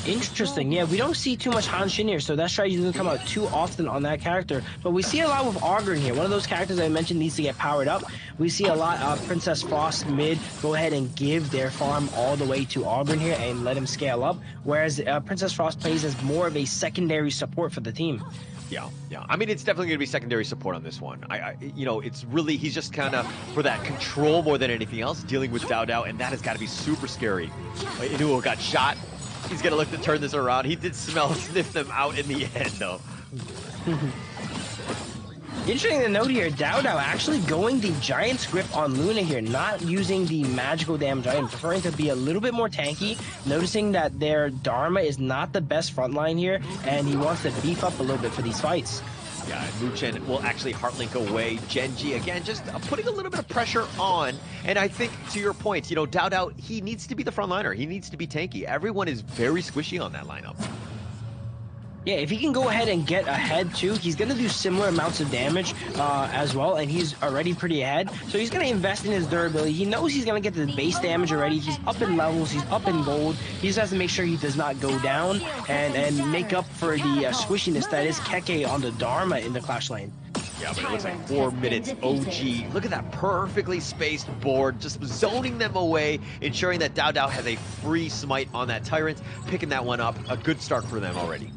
Interesting. Yeah, we don't see too much Hanshin here, so that strategy doesn't come out too often on that character. But we see a lot with Ogren here. One of those characters I mentioned needs to get powered up. We see a lot of Princess Frost mid go ahead and give their farm all the way to Ogren here and let him scale up, whereas Princess Frost plays as more of a secondary support for the team. Yeah. I mean, it's definitely going to be secondary support on this one. You know, it's really, he's just kind of for that control more than anything else, dealing with Dao, and that has got to be super scary. Inuo got shot. He's going to look to turn this around. He did sniff them out in the end, though. Interesting to note here, Dao actually going the Giant's Grip on Luna here, not using the magical damage item, preferring to be a little bit more tanky, noticing that their Dharma is not the best frontline here, and he wants to beef up a little bit for these fights. Yeah, Muchen will actually Heartlink away. Gen.G, again, just putting a little bit of pressure on. And I think, to your point, you know, Dao, he needs to be the frontliner. He needs to be tanky. Everyone is very squishy on that lineup. Yeah, if he can go ahead and get ahead too, he's going to do similar amounts of damage as well, and he's already pretty ahead. So he's going to invest in his durability. He knows he's going to get the base damage already. He's up in levels. He's up in gold. He just has to make sure he does not go down and make up for the squishiness that is Keke on the Dharma in the Clash lane. Yeah, but it looks like 4 minutes OG. Look at that perfectly spaced board, just zoning them away, ensuring that Dao has a free smite on that Tyrant, picking that one up. A good start for them already.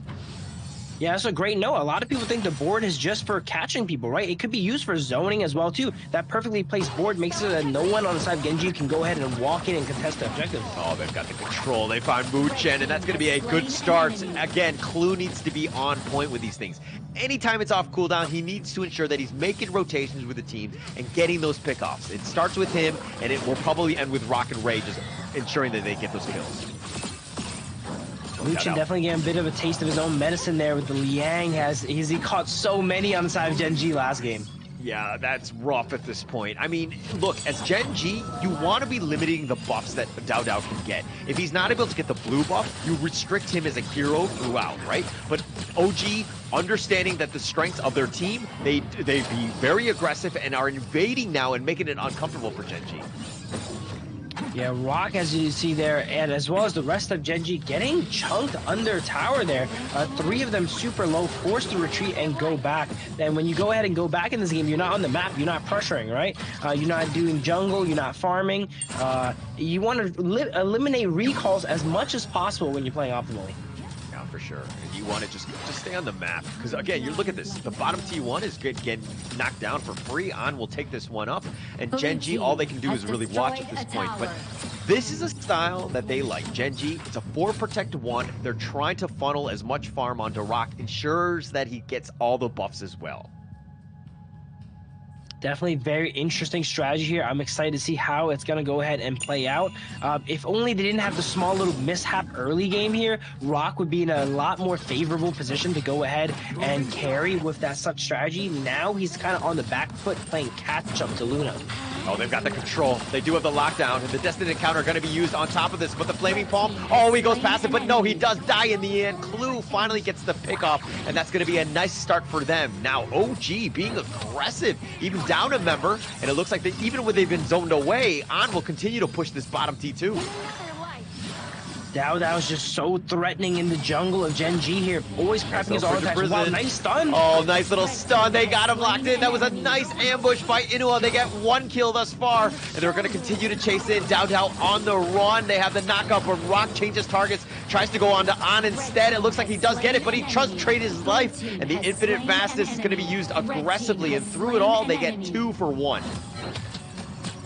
Yeah, that's a great note. A lot of people think the board is just for catching people, right? It could be used for zoning as well, too. That perfectly placed board makes it that no one on the side of Gen.G can go ahead and walk in and contest the objective. Oh, they've got the control. They found Muchen, and that's going to be a good start. Again, Clue needs to be on point with these things. Anytime it's off cooldown, he needs to ensure that he's making rotations with the team and getting those pickoffs. It starts with him, and it will probably end with Rock and Ray just ensuring that they get those kills. Muchen definitely getting a bit of a taste of his own medicine there with the Liang. He caught so many on the side of Gen.G last game. Yeah, that's rough at this point. I mean, look, as Gen.G, you want to be limiting the buffs that Dao Dao can get. If he's not able to get the blue buff, you restrict him as a hero throughout, right? But OG, understanding that the strengths of their team, they be very aggressive and are invading now and making it uncomfortable for Gen.G. Yeah, Rock, as you see there, and as well as the rest of Gen.G getting chunked under tower there. 3 of them super low, forced to retreat and go back. And when you go ahead and go back in this game, you're not on the map, you're not pressuring, right? You're not doing jungle, you're not farming. You want to eliminate recalls as much as possible when you're playing optimally. Yeah, for sure. And you want to just stay on the map. Because, again, you look at this. The bottom T1 is getting knocked down for free. On will take this one up. And Gen.G, all they can do is really watch at this point. But this is a style that they like. Gen.G, it's a 4 protect 1. They're trying to funnel as much farm onto Rock. Ensures that he gets all the buffs as well. Definitely very interesting strategy here. I'm excited to see how it's going to go ahead and play out. If only they didn't have the small little mishap early game here, Rock would be in a lot more favorable position to go ahead and carry with that such strategy. Now he's kind of on the back foot playing catch up to Luna. Oh, they've got the control. They do have the lockdown, and the Destined Encounter are going to be used on top of this. But the Flaming Palm, oh, he goes past it, but no, he does die in the end. Clue finally gets the pick off, and that's going to be a nice start for them. Now, OG being aggressive, even down a member, and it looks like even when they've been zoned away, On will continue to push this bottom T2. Dao Dao's just so threatening in the jungle of Gen.G here. Always prepping his all attacks. Wow, nice stun. Oh, nice little stun. They got him locked in. That was a nice ambush by Inua. They get 1 kill thus far, and they're going to continue to chase in. Dao Dao on the run. They have the knockup, but Rock changes targets, tries to go on to On instead. It looks like he does get it, but he does trade his life, and the infinite fastness is going to be used aggressively, and through it all, they get 2 for 1.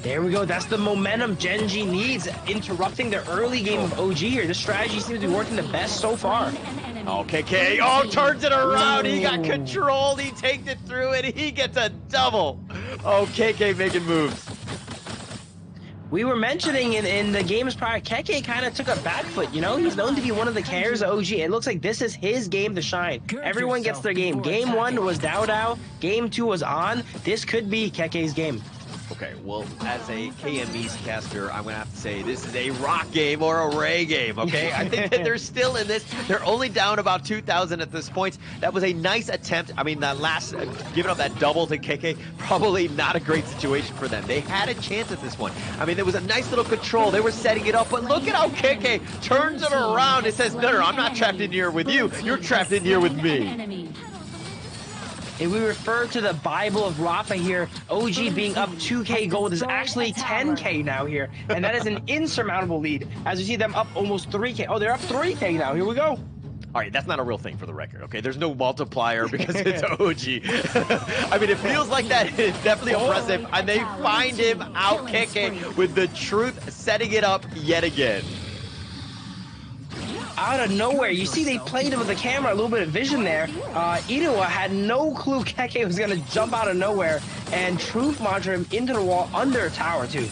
There we go. That's the momentum Gen.G needs, interrupting their early game of OG here. This strategy seems to be working the best so far. Oh, KK, oh, turns it around. He got controlled. He takes it through, and he gets a double. Oh, KK making moves. We were mentioning in the games prior, KK kind of took a back foot, you know? He's known to be one of the carriers of OG. It looks like this is his game to shine. Everyone gets their game. Game 1 was Dao Dao. Game 2 was On. This could be KK's game. Okay, well, as a KM East caster, I'm going to have to say this is a Rock game or a Ray game, okay? I think that they're still in this. They're only down about 2,000 at this point. That was a nice attempt. I mean, that last, giving up that double to KK, probably not a great situation for them. They had a chance at this one. I mean, there was a nice little control. They were setting it up, but look at how KK turns it around. It says, no, I'm not trapped in here with you. You're trapped in here with me. If we refer to the Bible of Rafa here, OG being up 2k gold is actually 10k now here, and that is an insurmountable lead. As you see them up almost 3k. Oh, they're up 3k now. Here we go. All right, that's not a real thing for the record, okay? There's no multiplier because it's OG. I mean, it feels like that. It's definitely impressive. And they find him out kicking with the truth, setting it up yet again. Out of nowhere, you see they played him with the camera, a little bit of vision there. Inua had no clue Keke was going to jump out of nowhere, and Truth monster him into the wall under a tower, too.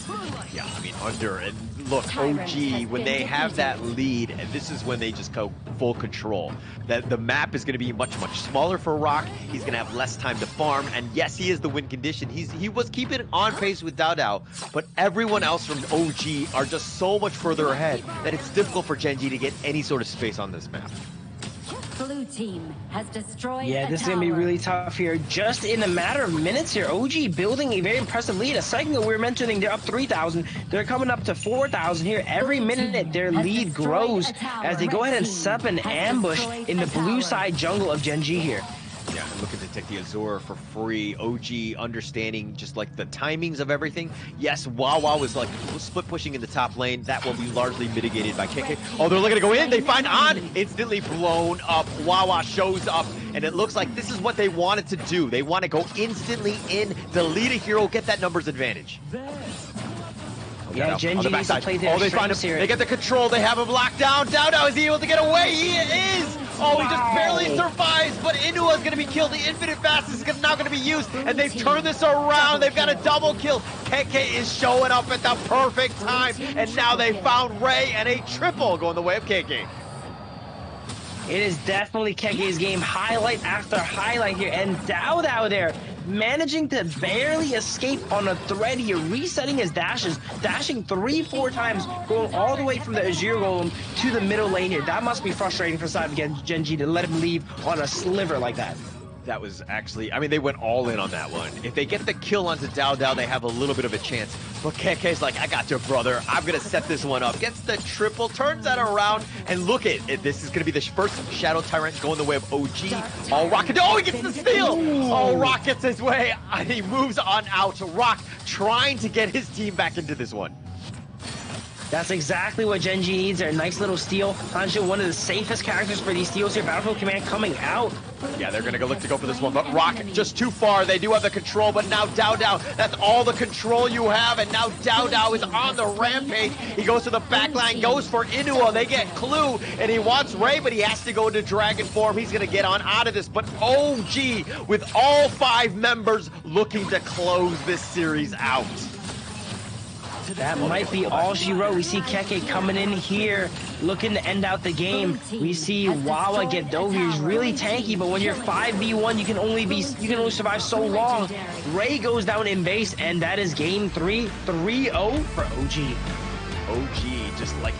Yeah, I mean, under, and look, OG, when they have that lead, and this is when they just go full control. That the map is going to be much smaller for Rock. He's going to have less time to farm, and yes, he is the win condition. He was keeping it on pace with Dao Dao, but everyone else from OG are just so much further ahead that it's difficult for Gen.G to get any sort of space on this map. Blue team has destroyed. Yeah, this is going to be really tough here. Just in a matter of minutes here, OG building a very impressive lead. A second ago, we were mentioning they're up 3,000. They're coming up to 4,000 here. Every minute, their lead grows as they go ahead and set up an ambush in the blue side jungle of Gen.G here. Yeah, look at the take the Azure for free. OG understanding just like the timings of everything. Yes, Wawa was like split pushing in the top lane. That will be largely mitigated by KK. Oh, they're looking to go in. They find On, instantly blown up. Wawa shows up, and it looks like this is what they wanted to do. They want to go instantly in, delete a hero, get that numbers advantage. Yeah, Gen.G needs to play their they find him. here. They get the control. They have him locked down. Down. Is he able to get away? He is. Oh, he just barely survives, but Inua is going to be killed. The infinite fastest is now going to be used, and they've turned this around. They've got a double kill. KK is showing up at the perfect time, and now they found Ray and a triple going the way of KK. It is definitely KK's game, highlight after highlight here, and Dao there managing to barely escape on a thread here, resetting his dashes, dashing 3-4 times, going all the way from the Azure Golem to the middle lane here. That must be frustrating for side of Gen.G to let him leave on a sliver like that. That was actually, I mean, they went all in on that one. If they get the kill onto Dao, they have a little bit of a chance. But KK's like, I got you, brother. I'm going to set this one up. Gets the triple, turns that around, and look at it. This is going to be the first Shadow Tyrant going the way of OG. All Rocket, oh, he gets the steal! Oh, Rock gets his way, and he moves on out. Rock trying to get his team back into this one. That's exactly what Gen.G needs there. Nice little steal. Hanjo, one of the safest characters for these steals here. Battlefield Command coming out. Yeah, they're going to look to go for this one, but Rock just too far. They do have the control, but now Dao, that's all the control you have, and now Dao is on the rampage. He goes to the back line, goes for Inua. They get Clue, and he wants Ray, but he has to go into Dragon form. He's going to get on out of this, but OG, with all 5 members, looking to close this series out. That might be all she wrote. We see Keke coming in here, looking to end out the game. We see Wawa get dove here. He's really tanky, but when you're 5v1, you can only survive so long. Ray goes down in base, and that is game 3, 3-0 for OG. OG just like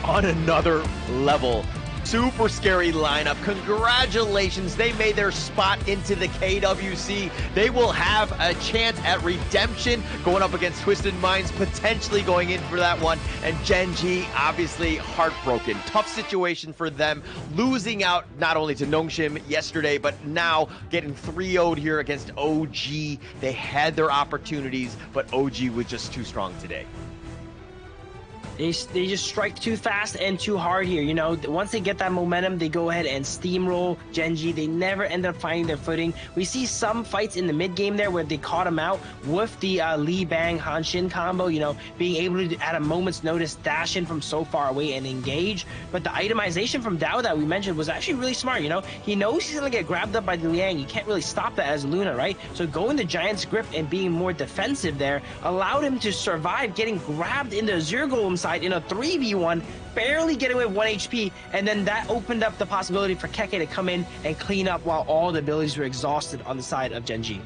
on another level. Super scary lineup. Congratulations, they made their spot into the KWC. They will have a chance at redemption going up against Twisted Minds, potentially going in for that one. And Gen.G obviously heartbroken. Tough situation for them, losing out not only to Nongshim yesterday, but now getting 3-0'd here against OG. They had their opportunities, but OG was just too strong today. They just strike too fast and too hard here. You know, once they get that momentum, they go ahead and steamroll Gen.G. They never end up finding their footing. We see some fights in the mid game there where they caught him out with the Lee Bang Hanshin combo, you know, being able to, at a moment's notice, dash in from so far away and engage. But the itemization from Dao that we mentioned was actually really smart, you know. He knows he's going to get grabbed up by the Liang. You can't really stop that as Luna, right? So going the Giant's Grip and being more defensive there allowed him to survive getting grabbed in the Azure Golem side in a 3v1, barely getting away with 1 HP, and then that opened up the possibility for Keke to come in and clean up while all the abilities were exhausted on the side of Gen.G.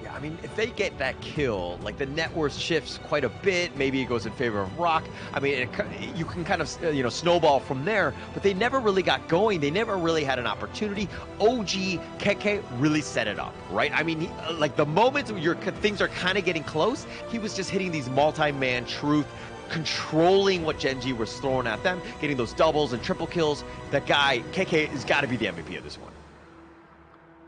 Yeah, I mean, if they get that kill, like the net worth shifts quite a bit. Maybe it goes in favor of Rock. I mean, you can kind of, you know, snowball from there, but they never really got going. They never really had an opportunity. OG, Keke really set it up, right? I mean, like the moment things are kind of getting close, he was just hitting these multi-man truth, controlling what Gen.G was throwing at them, getting those doubles and triple kills. That guy, KK, has got to be the MVP of this one.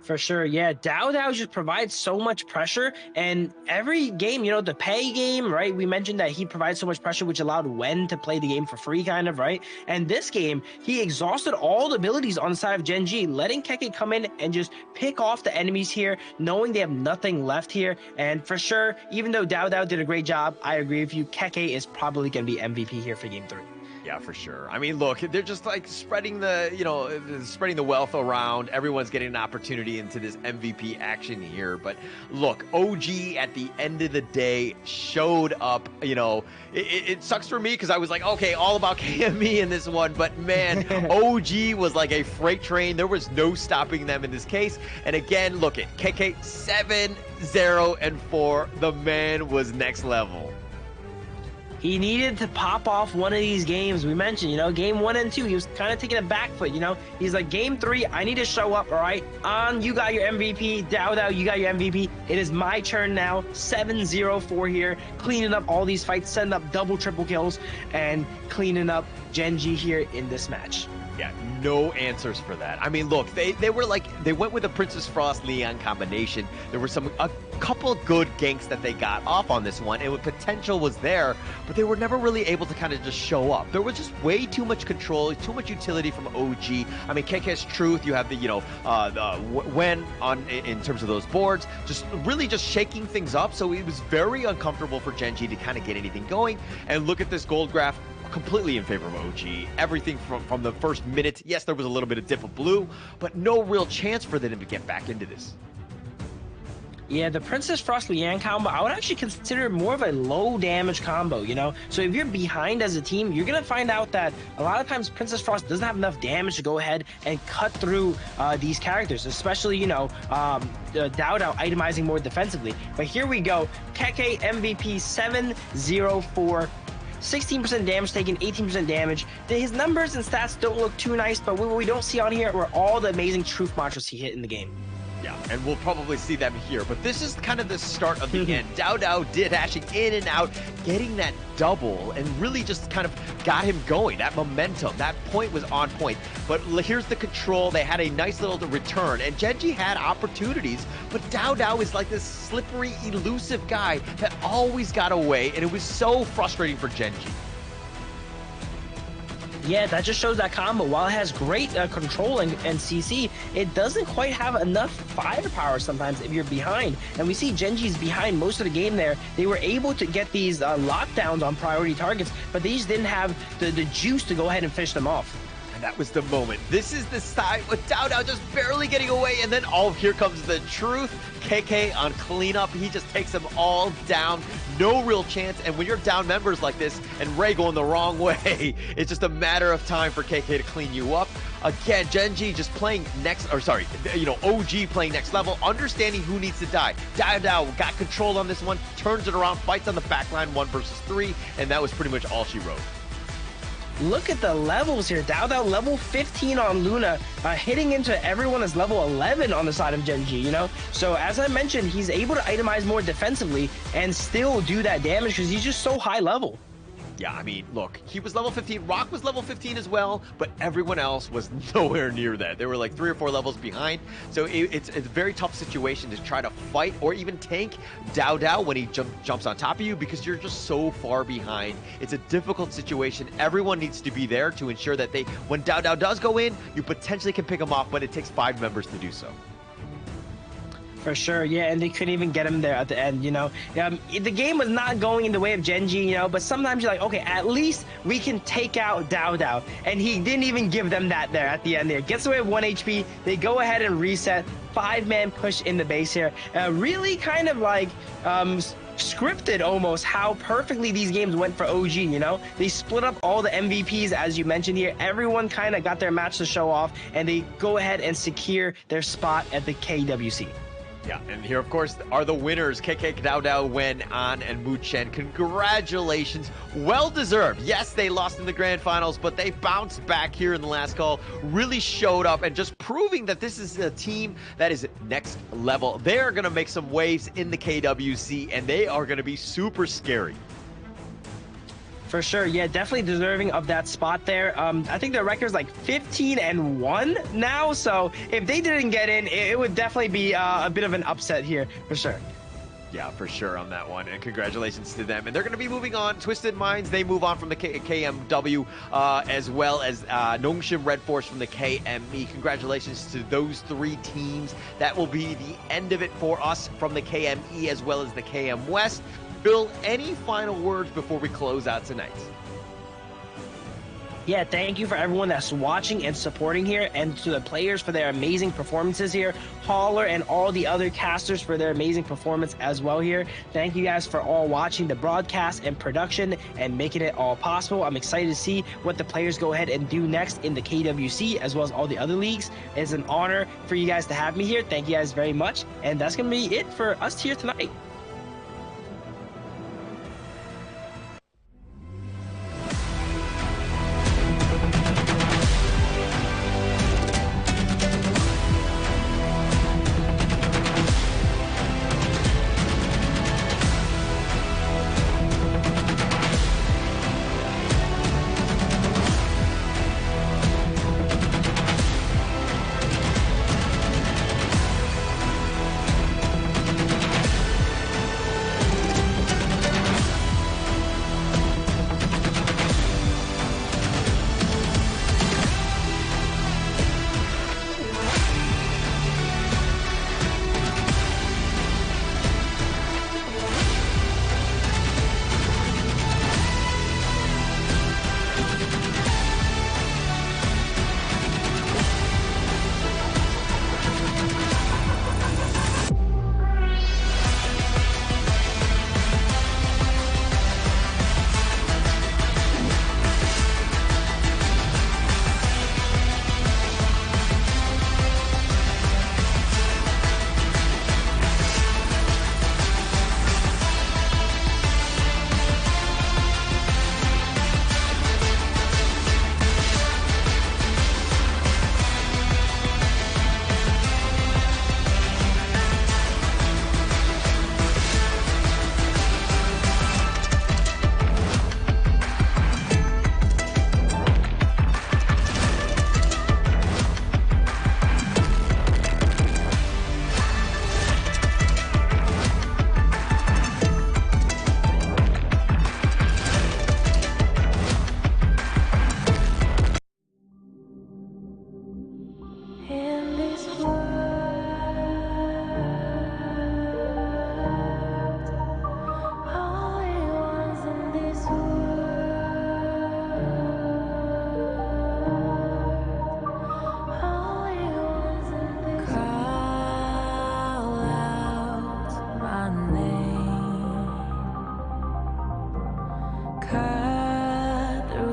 For sure, yeah. Dao just provides so much pressure, and every game, you know, the pay game, right? We mentioned that he provides so much pressure, which allowed Wen to play the game for free, kind of, right? And this game, he exhausted all the abilities on the side of Gen.G, letting Keke come in and just pick off the enemies here, knowing they have nothing left here. And for sure, even though Dao did a great job, I agree with you, Keke is probably going to be MVP here for game 3. Yeah, for sure. I mean, look, they're just like spreading the, you know, spreading the wealth around. Everyone's getting an opportunity into this MVP action here. But look, OG at the end of the day showed up. You know, it sucks for me because I was like, okay, all about KME in this one. But man, OG was like a freight train. There was no stopping them in this case. And again, look at KK 7-0-4. The man was next level. He needed to pop off one of these games. We mentioned, you know, game 1 and 2, he was kind of taking a back foot, you know. He's like, game 3, I need to show up, all right? On, you got your MVP. Dao, you got your MVP. It is my turn now. 7-0-4 here, cleaning up all these fights, setting up double, triple kills, and cleaning up Gen.G here in this match. Yeah, no answers for that. I mean, look, they went with the Princess Frost Leon combination. There were a couple of good ganks that they got off on this one, and the potential was there, but they were never really able to kind of just show up. There was just way too much control, too much utility from OG. I mean, KK's Truth, you have the when on in terms of those boards, just really just shaking things up. So it was very uncomfortable for Gen.G to kind of get anything going. And look at this gold graph. Completely in favor of OG. Everything from the first minute. Yes, there was a little bit of dip of blue, but no real chance for them to get back into this. Yeah, the Princess Frost Liang combo, I would actually consider more of a low damage combo, you know? So if you're behind as a team, you're going to find out that a lot of times Princess Frost doesn't have enough damage to go ahead and cut through these characters, especially, you know, Dao Dao itemizing more defensively. But here we go. KK MVP 704. 16% damage taken, 18% damage. His numbers and stats don't look too nice, but what we don't see on here are all the amazing truth mantras he hit in the game. Yeah, and we'll probably see them here, but this is kind of the start of the end. Dao Dao did dashing in and out, getting that double, and really just kind of got him going. That momentum, that point was on point. But here's the control. They had a nice little return, and Gen.G had opportunities, but Dao Dao is like this slippery, elusive guy that always got away, and it was so frustrating for Gen.G. Yeah, that just shows that combo, while it has great control and CC, it doesn't quite have enough firepower sometimes if you're behind. And we see Gen.G's behind most of the game there. They were able to get these lockdowns on priority targets, but they just didn't have the juice to go ahead and finish them off. And that was the moment. This is the side with Dao Dao just barely getting away, and then here comes the truth. KK on cleanup, he just takes them all down. No real chance, and when you're down members like this, and Ray going the wrong way, it's just a matter of time for KK to clean you up. Again, Gen.G just playing OG playing next level, understanding who needs to die. Dao Dao got control on this one, turns it around, fights on the backline 1 versus 3, and that was pretty much all she wrote. Look at the levels here. Dao Dao level 15 on Luna, hitting into everyone as level 11 on the side of Gen.G, you know? So as I mentioned, he's able to itemize more defensively and still do that damage because he's just so high level. Yeah, I mean, look, he was level 15. Rock was level 15 as well, but everyone else was nowhere near that. They were like 3 or 4 levels behind. So it's a very tough situation to try to fight or even tank Dao Dao when he jumps on top of you because you're just so far behind. It's a difficult situation. Everyone needs to be there to ensure that when Dao Dao does go in, you potentially can pick him off, but it takes 5 members to do so. For sure, yeah, and they couldn't even get him there at the end, you know. The game was not going in the way of Gen.G, you know, but sometimes you're like, okay, at least we can take out Dao Dao, and he didn't even give them that there at the end there. Gets away with 1 HP, they go ahead and reset, 5-man push in the base here. Really kind of like scripted almost how perfectly these games went for OG, you know? They split up all the MVPs, as you mentioned here. Everyone kind of got their match to show off, and they go ahead and secure their spot at the KWC. Yeah, and here, of course, are the winners. KK, Dao Dao, Wen, An, and Mu Chen. Congratulations. Well-deserved. Yes, they lost in the grand finals, but they bounced back here in the last call, really showed up, and just proving that this is a team that is next level. They are going to make some waves in the KWC, and they are going to be super scary. For sure, yeah, definitely deserving of that spot there. I think their record's like 15-1 now, so if they didn't get in, it would definitely be a bit of an upset here, for sure. Yeah, for sure on that one, and congratulations to them. And they're going to be moving on. Twisted Minds, they move on from the KMW, as well as Nongshim Red Force from the KME. Congratulations to those 3 teams. That will be the end of it for us from the KME as well as the KM West. Bill, any final words before we close out tonight? Yeah, thank you for everyone that's watching and supporting here, and to the players for their amazing performances here. Holler and all the other casters for their amazing performance as well here. Thank you guys for all watching the broadcast and production and making it all possible. I'm excited to see what the players go ahead and do next in the KWC as well as all the other leagues. It's an honor for you guys to have me here. Thank you guys very much. And that's going to be it for us here tonight.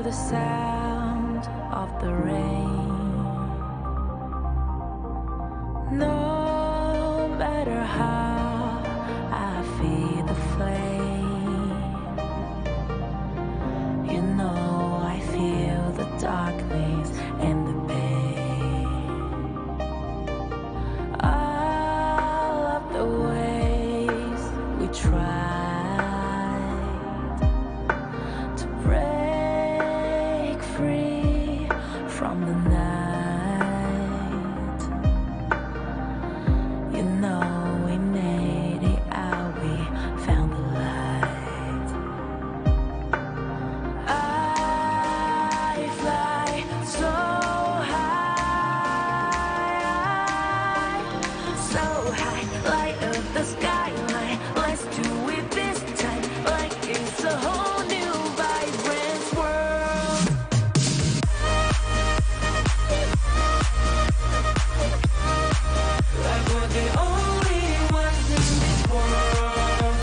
the sound of the rain. No matter how I feed the flame, you know I feel the darkness and the pain. All of the ways we tried to break free from the